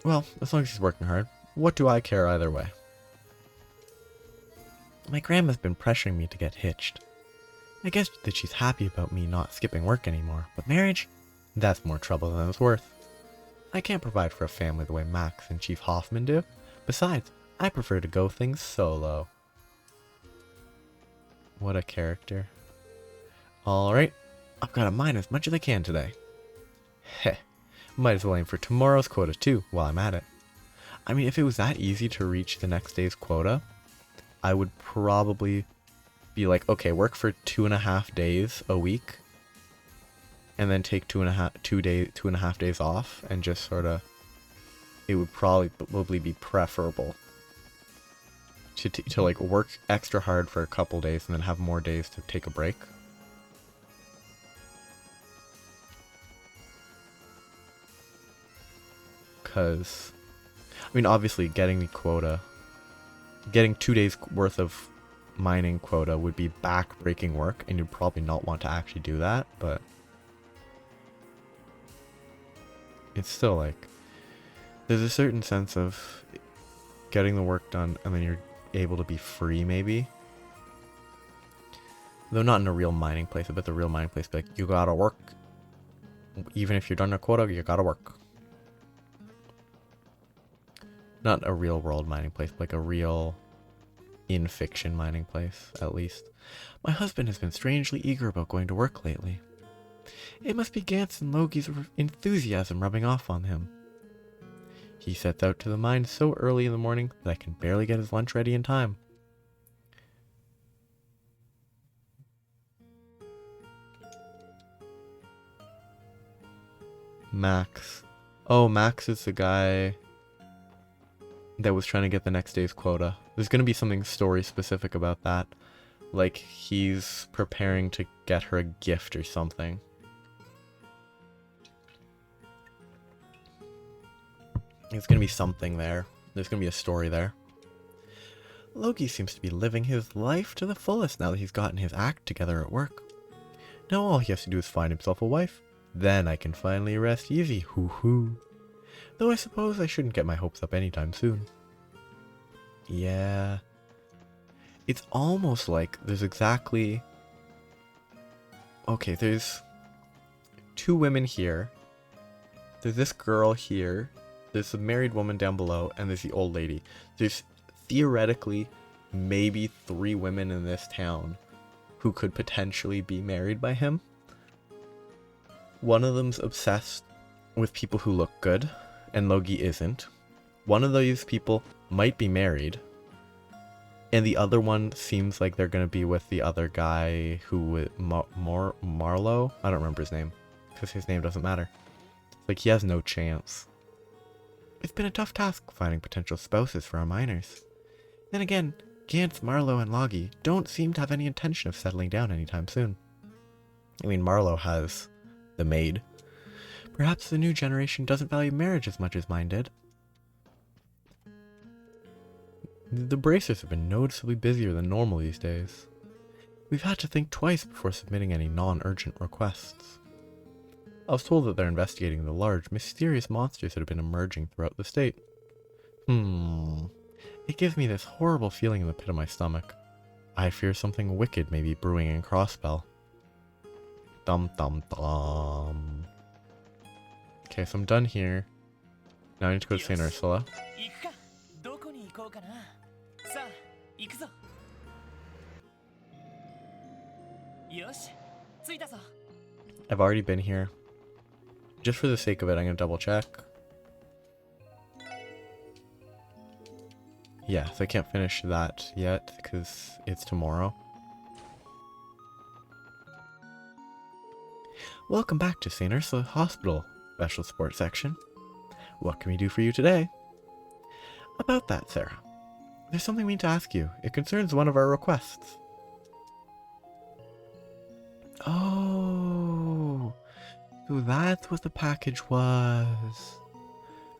Well, as long as he's working hard, what do I care either way? My grandma's been pressuring me to get hitched. I guess that she's happy about me not skipping work anymore, but marriage? That's more trouble than it's worth. I can't provide for a family the way Max and Chief Hoffman do. Besides, I prefer to go things solo. What a character. Alright, I've got to mine as much as I can today. Heh, might as well aim for tomorrow's quota too, while I'm at it. I mean, if it was that easy to reach the next day's quota, I would probably be like, okay, work for 2.5 days a week, and then take 2.5 days off, and just sort of, it would probably be preferable to like work extra hard for a couple days and then have more days to take a break. Because, I mean, obviously getting the quota, getting 2 days worth of mining quota would be back-breaking work, and you'd probably not want to actually do that, but it's still like, there's a certain sense of getting the work done and then you're able to be free, maybe. Though not in a real mining place. I bet the real mining place be like, you gotta work. Even if you're done a quota, you gotta work. Not a real world mining place, but like a real in-fiction mining place, at least. My husband has been strangely eager about going to work lately. It must be Gantz and Logi's enthusiasm rubbing off on him. He sets out to the mine so early in the morning that I can barely get his lunch ready in time. Max. Oh, Max is the guy that was trying to get the next day's quota. There's going to be something story specific about that. Like, he's preparing to get her a gift or something. There's going to be something there. There's going to be a story there. Logi seems to be living his life to the fullest now that he's gotten his act together at work. Now all he has to do is find himself a wife. Then I can finally rest easy, hoo-hoo. Though I suppose I shouldn't get my hopes up anytime soon. Yeah. It's almost like there's exactly... Okay, there's 2 women here. There's this girl here. There's the married woman down below, and there's the old lady. There's theoretically maybe 3 women in this town who could potentially be married by him. One of them's obsessed with people who look good, and Logi isn't. One of these people might be married, and the other one seems like they're going to be with the other guy who... Marlowe? I don't remember his name, because his name doesn't matter. Like, he has no chance. It's been a tough task finding potential spouses for our miners. Then again, Gantz, Marlowe, and Logi don't seem to have any intention of settling down anytime soon. I mean, Marlowe has the maid. Perhaps the new generation doesn't value marriage as much as mine did. The bracers have been noticeably busier than normal these days. We've had to think twice before submitting any non-urgent requests. I was told that they're investigating the large, mysterious monsters that have been emerging throughout the state. It gives me this horrible feeling in the pit of my stomach. I fear something wicked may be brewing in Crossbell. Dum dum dum. Okay, so I'm done here. Now I need to go to St. Ursula. I've already been here. Just for the sake of it, I'm gonna double check. Yeah, so I can't finish that yet because it's tomorrow. Welcome back to St. Ursula Hospital, Special Support Section. What can we do for you today? About that, Sarah. There's something we need to ask you. It concerns one of our requests. Oh, so that's what the package was.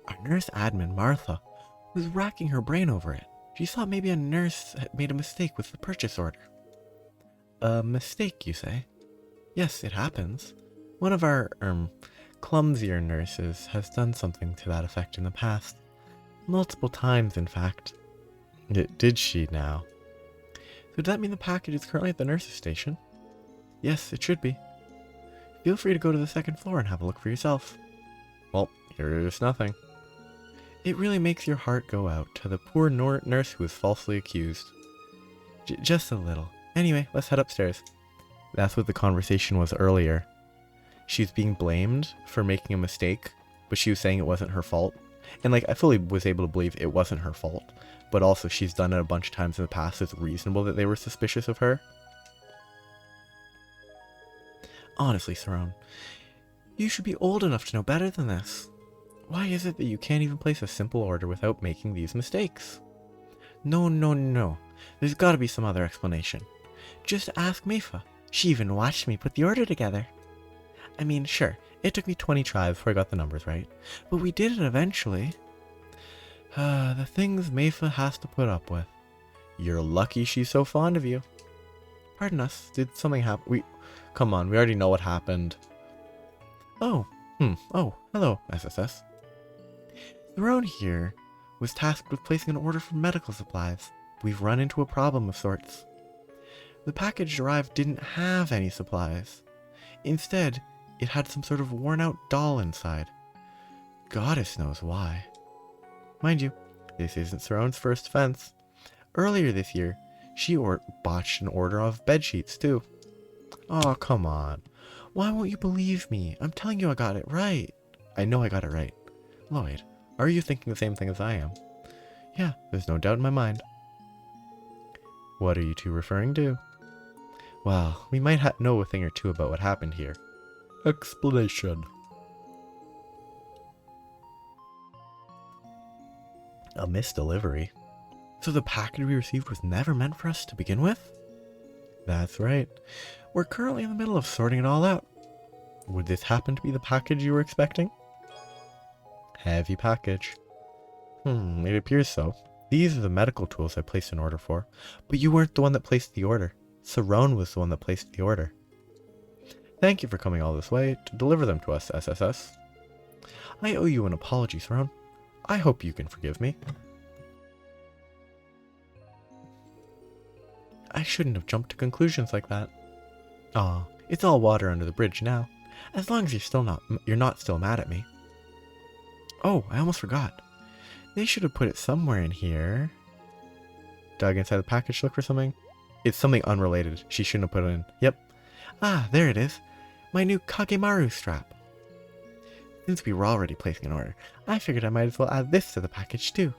Our nurse admin, Martha, was racking her brain over it. She thought maybe a nurse had made a mistake with the purchase order. A mistake, you say? Yes, it happens. One of our, clumsier nurses has done something to that effect in the past. Multiple times, in fact. Did she now? So does that mean the package is currently at the nurse's station? Yes, it should be. Feel free to go to the second floor and have a look for yourself. Well, here is nothing. It really makes your heart go out to the poor nurse who was falsely accused. Just a little. Anyway, let's head upstairs. That's what the conversation was earlier. She's being blamed for making a mistake, but she was saying it wasn't her fault. And I fully was able to believe it wasn't her fault, but also she's done it a bunch of times in the past. It's reasonable that they were suspicious of her. Honestly, Sarone, you should be old enough to know better than this. Why is it that you can't even place a simple order without making these mistakes? No. There's gotta be some other explanation. Just ask Meifa. She even watched me put the order together. I mean, sure, it took me 20 tries before I got the numbers right, but we did it eventually. The things Meifa has to put up with. You're lucky she's so fond of you. Pardon us, did something happen? Come on, we already know what happened. Oh, hello, SSS. Sarone here was tasked with placing an order for medical supplies. We've run into a problem of sorts. The package arrived didn't have any supplies. Instead, it had some sort of worn-out doll inside. Goddess knows why. Mind you, this isn't Sarone's first offense. Earlier this year, she botched an order of bedsheets too. Oh, come on. Why won't you believe me? I'm telling you I got it right. I know I got it right. Lloyd, are you thinking the same thing as I am? Yeah, there's no doubt in my mind. What are you two referring to? Well, we might know a thing or two about what happened here. Explanation. A misdelivery? So the package we received was never meant for us to begin with? That's right. We're currently in the middle of sorting it all out. Would this happen to be the package you were expecting? Heavy package. It appears so. These are the medical tools I placed an order for, but you weren't the one that placed the order. Sarone was the one that placed the order. Thank you for coming all this way to deliver them to us, SSS. I owe you an apology, Sarone. I hope you can forgive me. I shouldn't have jumped to conclusions like that. Aw, it's all water under the bridge now. As long as you're not still mad at me. Oh, I almost forgot. They should have put it somewhere in here. Dug inside the package to look for something. It's something unrelated. She shouldn't have put it in. Yep. Ah, there it is. My new Kagemaru strap. Since we were already placing an order, I figured I might as well add this to the package too.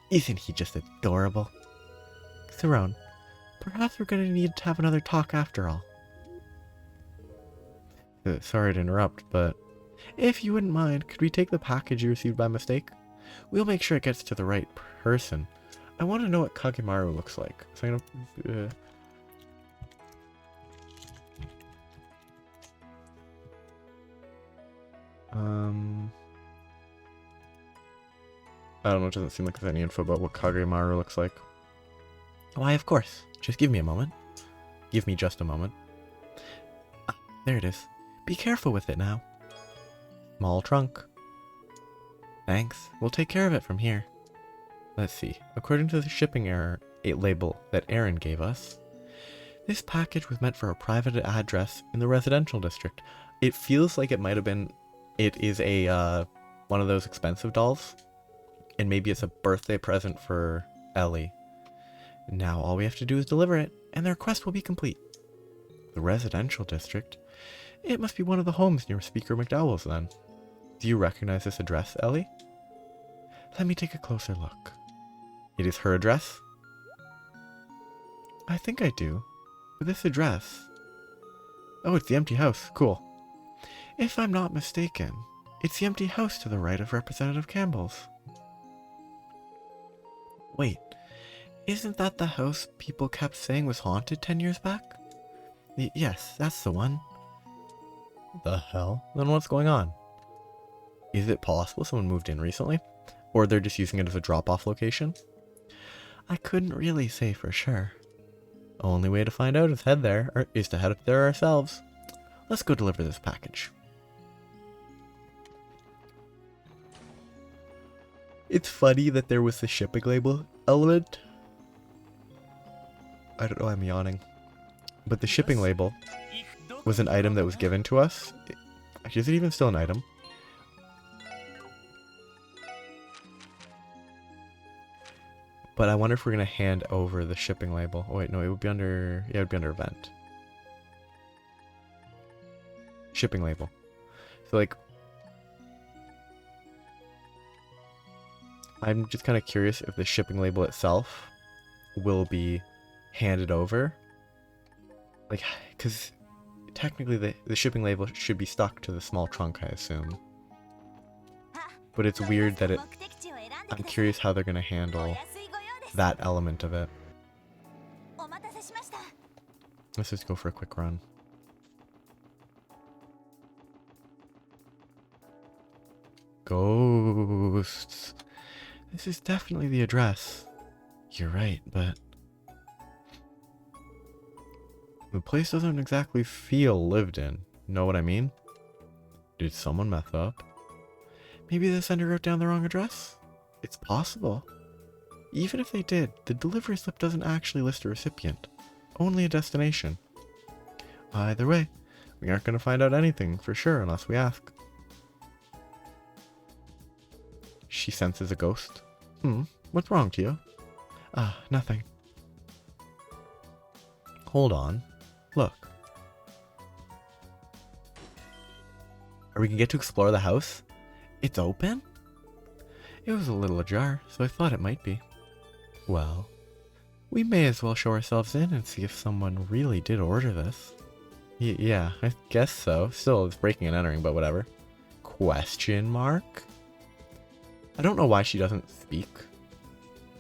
Isn't he just adorable? Sarone, perhaps we're going to need to have another talk after all. Sorry to interrupt, but if you wouldn't mind, could we take the package you received by mistake? We'll make sure it gets to the right person. I want to know what Kagemaru looks like. So I'm gonna... I don't know, it doesn't seem like there's any info about what Kagemaru looks like. Why, of course. Just give me a moment. Give me just a moment. Ah, there it is. Be careful with it now. Small trunk. Thanks. We'll take care of it from here. Let's see. According to the shipping error label that Aaron gave us, this package was meant for a private address in the residential district. It feels like it might have been... It is a one of those expensive dolls. And maybe it's a birthday present for Ellie. Now all we have to do is deliver it, and their quest will be complete. The residential district? It must be one of the homes near Speaker McDowell's then. Do you recognize this address, Ellie? Let me take a closer look. It is her address? I think I do. But this address... Oh, it's the empty house. Cool. If I'm not mistaken, it's the empty house to the right of Representative Campbell's. Wait, isn't that the house people kept saying was haunted 10 years back? Yes, that's the one. The hell? Then what's going on? Is it possible someone moved in recently? Or they're just using it as a drop-off location? I couldn't really say for sure. Only way to find out is to head up there ourselves. Let's go deliver this package. It's funny that there was the shipping label element. I don't know, I'm yawning. But the shipping label was an item that was given to us. Actually, is it even still an item? But I wonder if we're going to hand over the shipping label. Oh wait, no, it would be under... Yeah, it would be under event. Shipping label. So like... I'm just kind of curious if the shipping label itself will be handed over. Like, because technically the shipping label should be stuck to the small trunk, I assume. But it's weird that I'm curious how they're going to handle that element of it. Let's just go for a quick run. Ghosts. This is definitely the address. You're right, but... the place doesn't exactly feel lived in. Know what I mean? Did someone mess up? Maybe the sender wrote down the wrong address? It's possible. Even if they did, the delivery slip doesn't actually list a recipient. Only a destination. Either way, we aren't going to find out anything for sure unless we ask. She senses a ghost. What's wrong, Tio? Nothing. Hold on. Look. Are we gonna get to explore the house? It's open? It was a little ajar, so I thought it might be. Well, we may as well show ourselves in and see if someone really did order this. Yeah, I guess so. Still, it's breaking and entering, but whatever. Question mark? I don't know why she doesn't speak.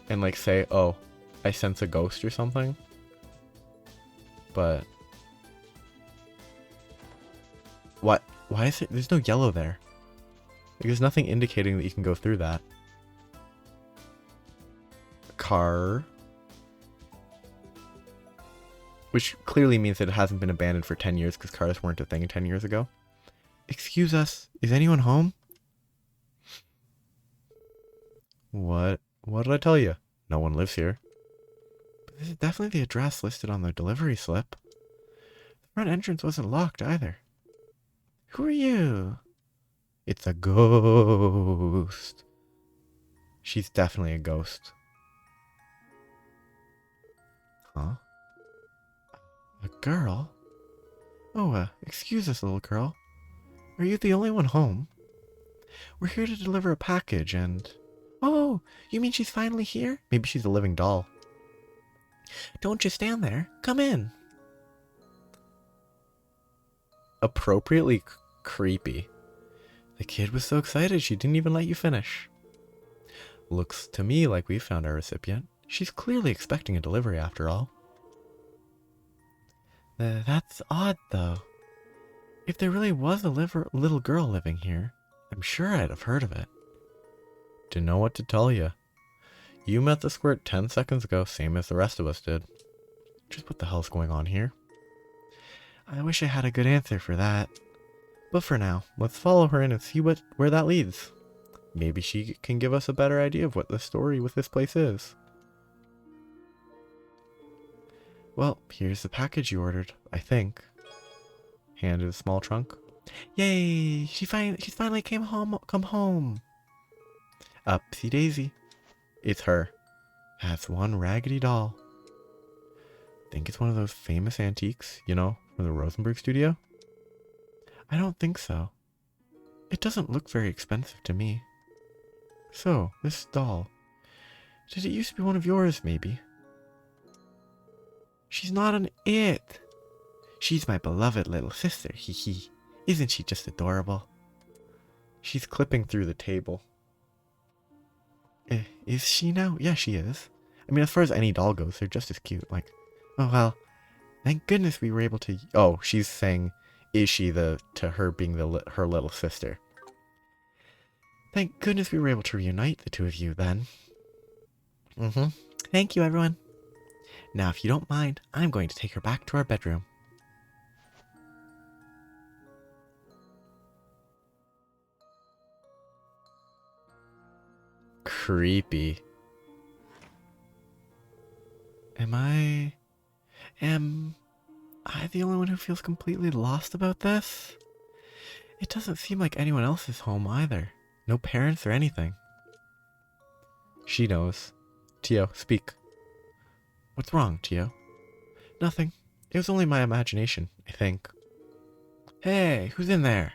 And like say, oh, I sense a ghost or something. But... what? Why is it? There's no yellow there. Like, there's nothing indicating that you can go through that. Car. Which clearly means that it hasn't been abandoned for 10 years because cars weren't a thing 10 years ago. Excuse us, is anyone home? What did I tell you? No one lives here. But this is definitely the address listed on the delivery slip. The front entrance wasn't locked either. Who are you? It's a ghost. She's definitely a ghost. Huh? A girl? Oh, excuse us, little girl. Are you the only one home? We're here to deliver a package and... Oh, you mean she's finally here? Maybe she's a living doll. Don't just stand there. Come in. Appropriately creepy. The kid was so excited she didn't even let you finish. Looks to me like we found our recipient. She's clearly expecting a delivery after all. That's odd though. If there really was a little girl living here, I'm sure I'd have heard of it. Didn't know what to tell you. You met the squirt 10 seconds ago, same as the rest of us did. Just what the hell's going on here? I wish I had a good answer for that. But for now, let's follow her in and see where that leads. Maybe she can give us a better idea of what the story with this place is. Well, here's the package you ordered, I think. Handed a small trunk. Yay! She's finally come home. Upsy daisy. It's her. That's one raggedy doll. Think it's one of those famous antiques, you know, from the Rosenberg studio? I don't think so. It doesn't look very expensive to me. So, this doll. Did it used to be one of yours, maybe? She's not an it. She's my beloved little sister, hee hee. Isn't she just adorable? She's clipping through the table. Is she now? Yeah, she is. I mean, as far as any doll goes, they're just as cute. Like, oh well, thank goodness we were able to... Oh, she's saying, is she to her being her little sister. Thank goodness we were able to reunite the two of you then. Thank you, everyone. Now, if you don't mind, I'm going to take her back to our bedroom. Creepy. Am I the only one who feels completely lost about this? It doesn't seem like anyone else is home either. No parents or anything. She knows. Tio, speak. What's wrong, Tio? Nothing. It was only my imagination, I think. Hey, who's in there?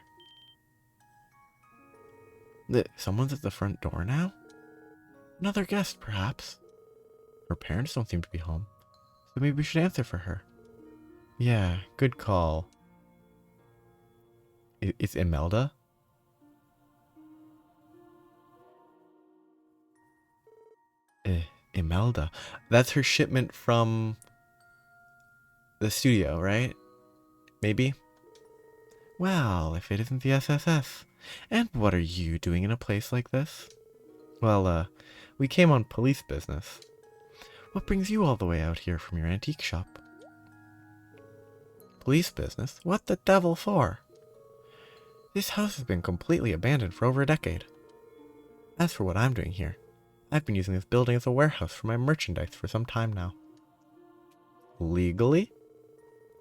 Someone's at the front door now? Another guest, perhaps. Her parents don't seem to be home, so maybe we should answer for her. Yeah, good call. Is Imelda? Imelda. That's her shipment from the studio, right? Maybe? Well, if it isn't the SSS. And what are you doing in a place like this? Well, we came on police business. What brings you all the way out here from your antique shop? Police business? What the devil for? This house has been completely abandoned for over a decade. As for what I'm doing here, I've been using this building as a warehouse for my merchandise for some time now. Legally?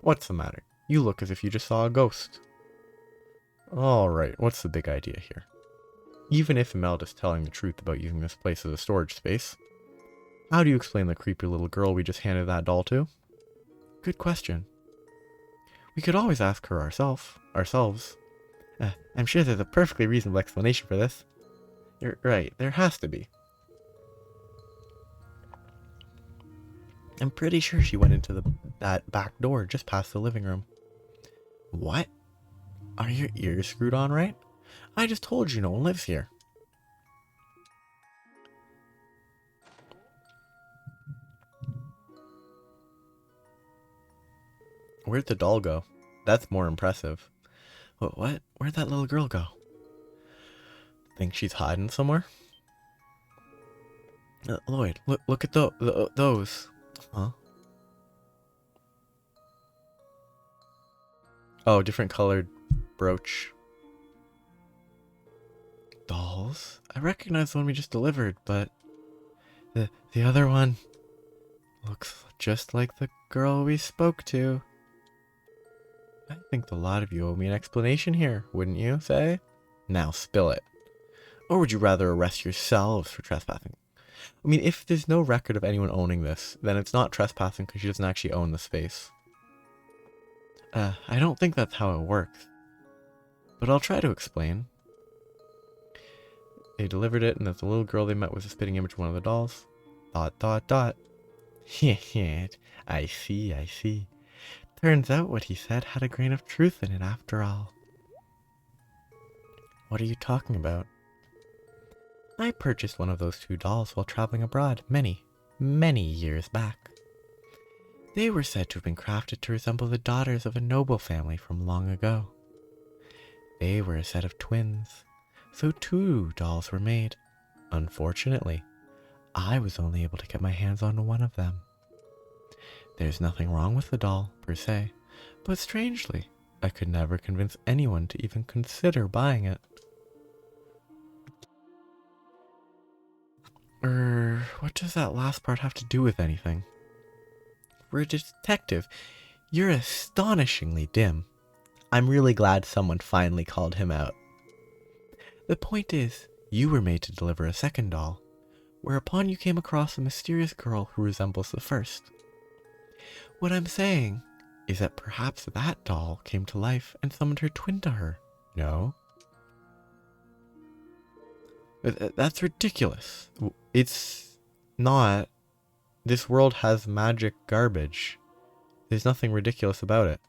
What's the matter? You look as if you just saw a ghost. Alright, what's the big idea here? Even if Imelda's telling the truth about using this place as a storage space, how do you explain the creepy little girl we just handed that doll to? Good question. We could always ask her ourselves. I'm sure there's a perfectly reasonable explanation for this. You're right, there has to be. I'm pretty sure she went into that back door just past the living room. What? Are your ears screwed on right? I just told you no one lives here. Where'd the doll go? That's more impressive. What? Where'd that little girl go? Think she's hiding somewhere? Lloyd, look at those. Huh? Oh, different colored brooch. Dolls? I recognize the one we just delivered, but the other one looks just like the girl we spoke to. I think the lot of you owe me an explanation here, wouldn't you say? Now spill it. Or would you rather arrest yourselves for trespassing? I mean, if there's no record of anyone owning this, then it's not trespassing because she doesn't actually own the space. I don't think that's how it works. But I'll try to explain. They delivered it, and the little girl they met was a spitting image of one of the dolls. ... I see. Turns out what he said had a grain of truth in it after all. What are you talking about? I purchased one of those two dolls while traveling abroad many years back. They were said to have been crafted to resemble the daughters of a noble family from long ago. They were a set of twins, so two dolls were made. Unfortunately, I was only able to get my hands on one of them. There's nothing wrong with the doll, per se, but strangely, I could never convince anyone to even consider buying it. What does that last part have to do with anything? For a detective, you're astonishingly dim. I'm really glad someone finally called him out. The point is, you were made to deliver a second doll, whereupon you came across a mysterious girl who resembles the first. What I'm saying is that perhaps that doll came to life and summoned her twin to her. No? That's ridiculous. It's not. This world has magic garbage. There's nothing ridiculous about it.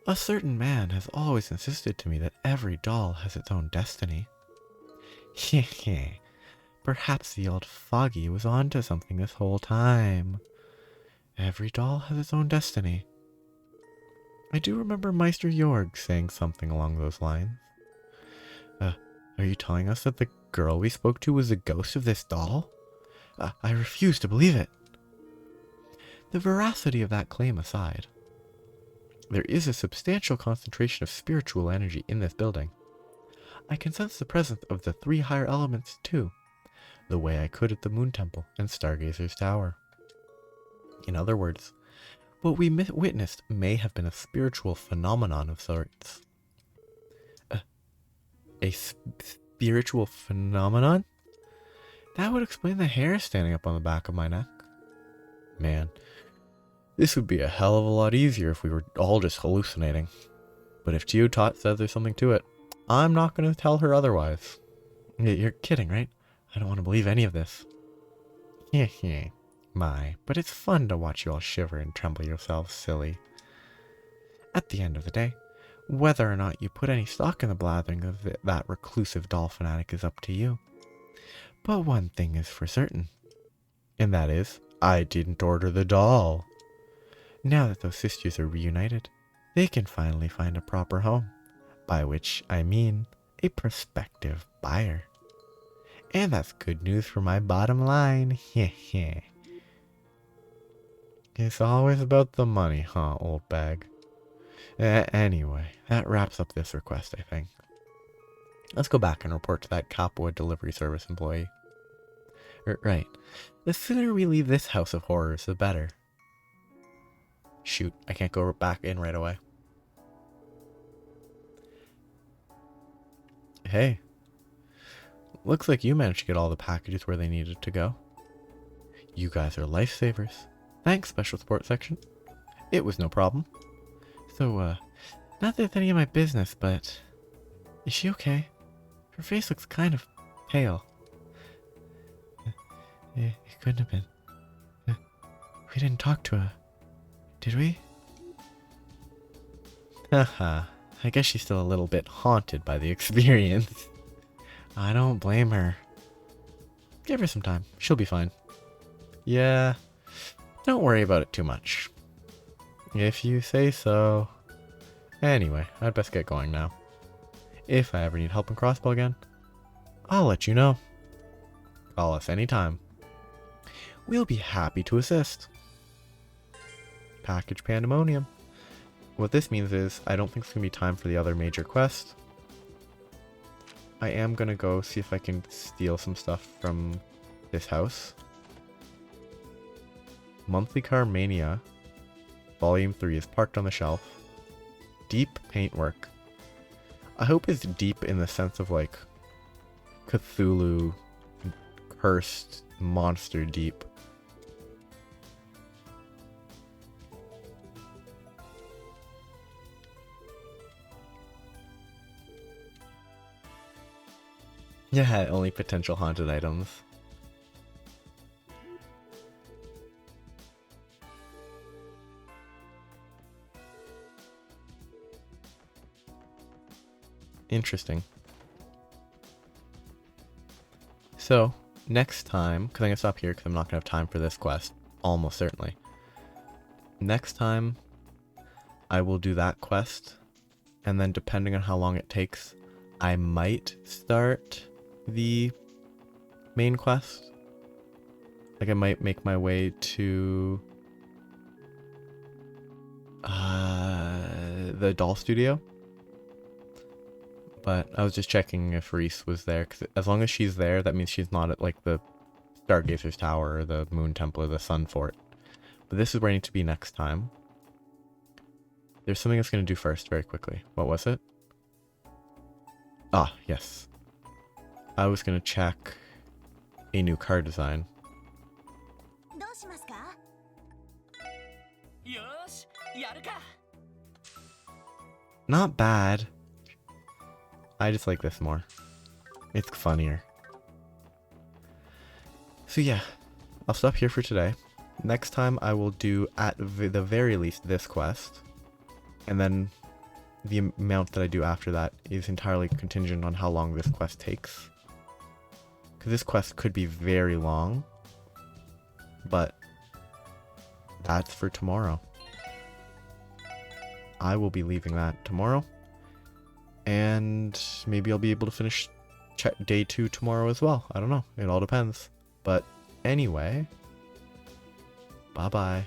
A certain man has always insisted to me that every doll has its own destiny. Heh. Perhaps the old foggy was onto something this whole time. Every doll has its own destiny. I do remember Meister Jorg saying something along those lines. Are you telling us that the girl we spoke to was the ghost of this doll? I refuse to believe it. The veracity of that claim aside, there is a substantial concentration of spiritual energy in this building. I can sense the presence of the 3 higher elements too, the way I could at the Moon Temple and Stargazer's Tower. In other words, what we witnessed may have been a spiritual phenomenon of sorts. A spiritual phenomenon? That would explain the hair standing up on the back of my neck. Man, this would be a hell of a lot easier if we were all just hallucinating. But if Geotot says there's something to it, I'm not going to tell her otherwise. You're kidding, right? I don't want to believe any of this. Heh. My, but it's fun to watch you all shiver and tremble yourselves silly. At the end of the day, whether or not you put any stock in the blathering of that reclusive doll fanatic is up to you. But one thing is for certain, and that is, I didn't order the doll. Now that those sisters are reunited, they can finally find a proper home, by which I mean a prospective buyer. And that's good news for my bottom line. Heh. It's always about the money, huh, old bag? Anyway, that wraps up this request, I think. Let's go back and report to that Capua Delivery Service employee. Right. The sooner we leave this house of horrors, the better. Shoot, I can't go back in right away. Hey. Looks like you managed to get all the packages where they needed to go. You guys are lifesavers. Thanks, Special Support Section. It was no problem. So, not that it's any of my business, but is she okay? Her face looks kind of pale. It couldn't have been. We didn't talk to her, did we? Haha, I guess she's still a little bit haunted by the experience. I don't blame her. Give her some time, she'll be fine. Yeah, don't worry about it too much. If you say so. Anyway, I'd best get going now. If I ever need help in Crossbow again, I'll let you know. Call us anytime. We'll be happy to assist. Package pandemonium. What this means is, I don't think it's going to be time for the other major quest. I am going to go see if I can steal some stuff from this house. Monthly Car Mania, Volume 3 is parked on the shelf. Deep paintwork. I hope it's deep in the sense of like Cthulhu, cursed monster deep. Yeah, only potential haunted items. Interesting. So, next time, because I'm going to stop here because I'm not going to have time for this quest, almost certainly. Next time, I will do that quest, and then depending on how long it takes, I might start the main quest. Like I might make my way to the doll studio. But I was just checking if Reese was there, because as long as she's there, that means she's not at like the Stargazer's Tower or the Moon Temple or the Sun Fort. But this is where I need to be next time. There's something I was going to do first, very quickly. What was it? Ah, yes. I was going to check a new car design. Not bad. I just like this more. It's funnier. So yeah, I'll stop here for today. Next time I will do, at the very least, this quest. And then the amount that I do after that is entirely contingent on how long this quest takes. Because this quest could be very long. But that's for tomorrow. I will be leaving that tomorrow. And maybe I'll be able to finish day 2 tomorrow as well. I don't know. It all depends. But anyway, bye-bye.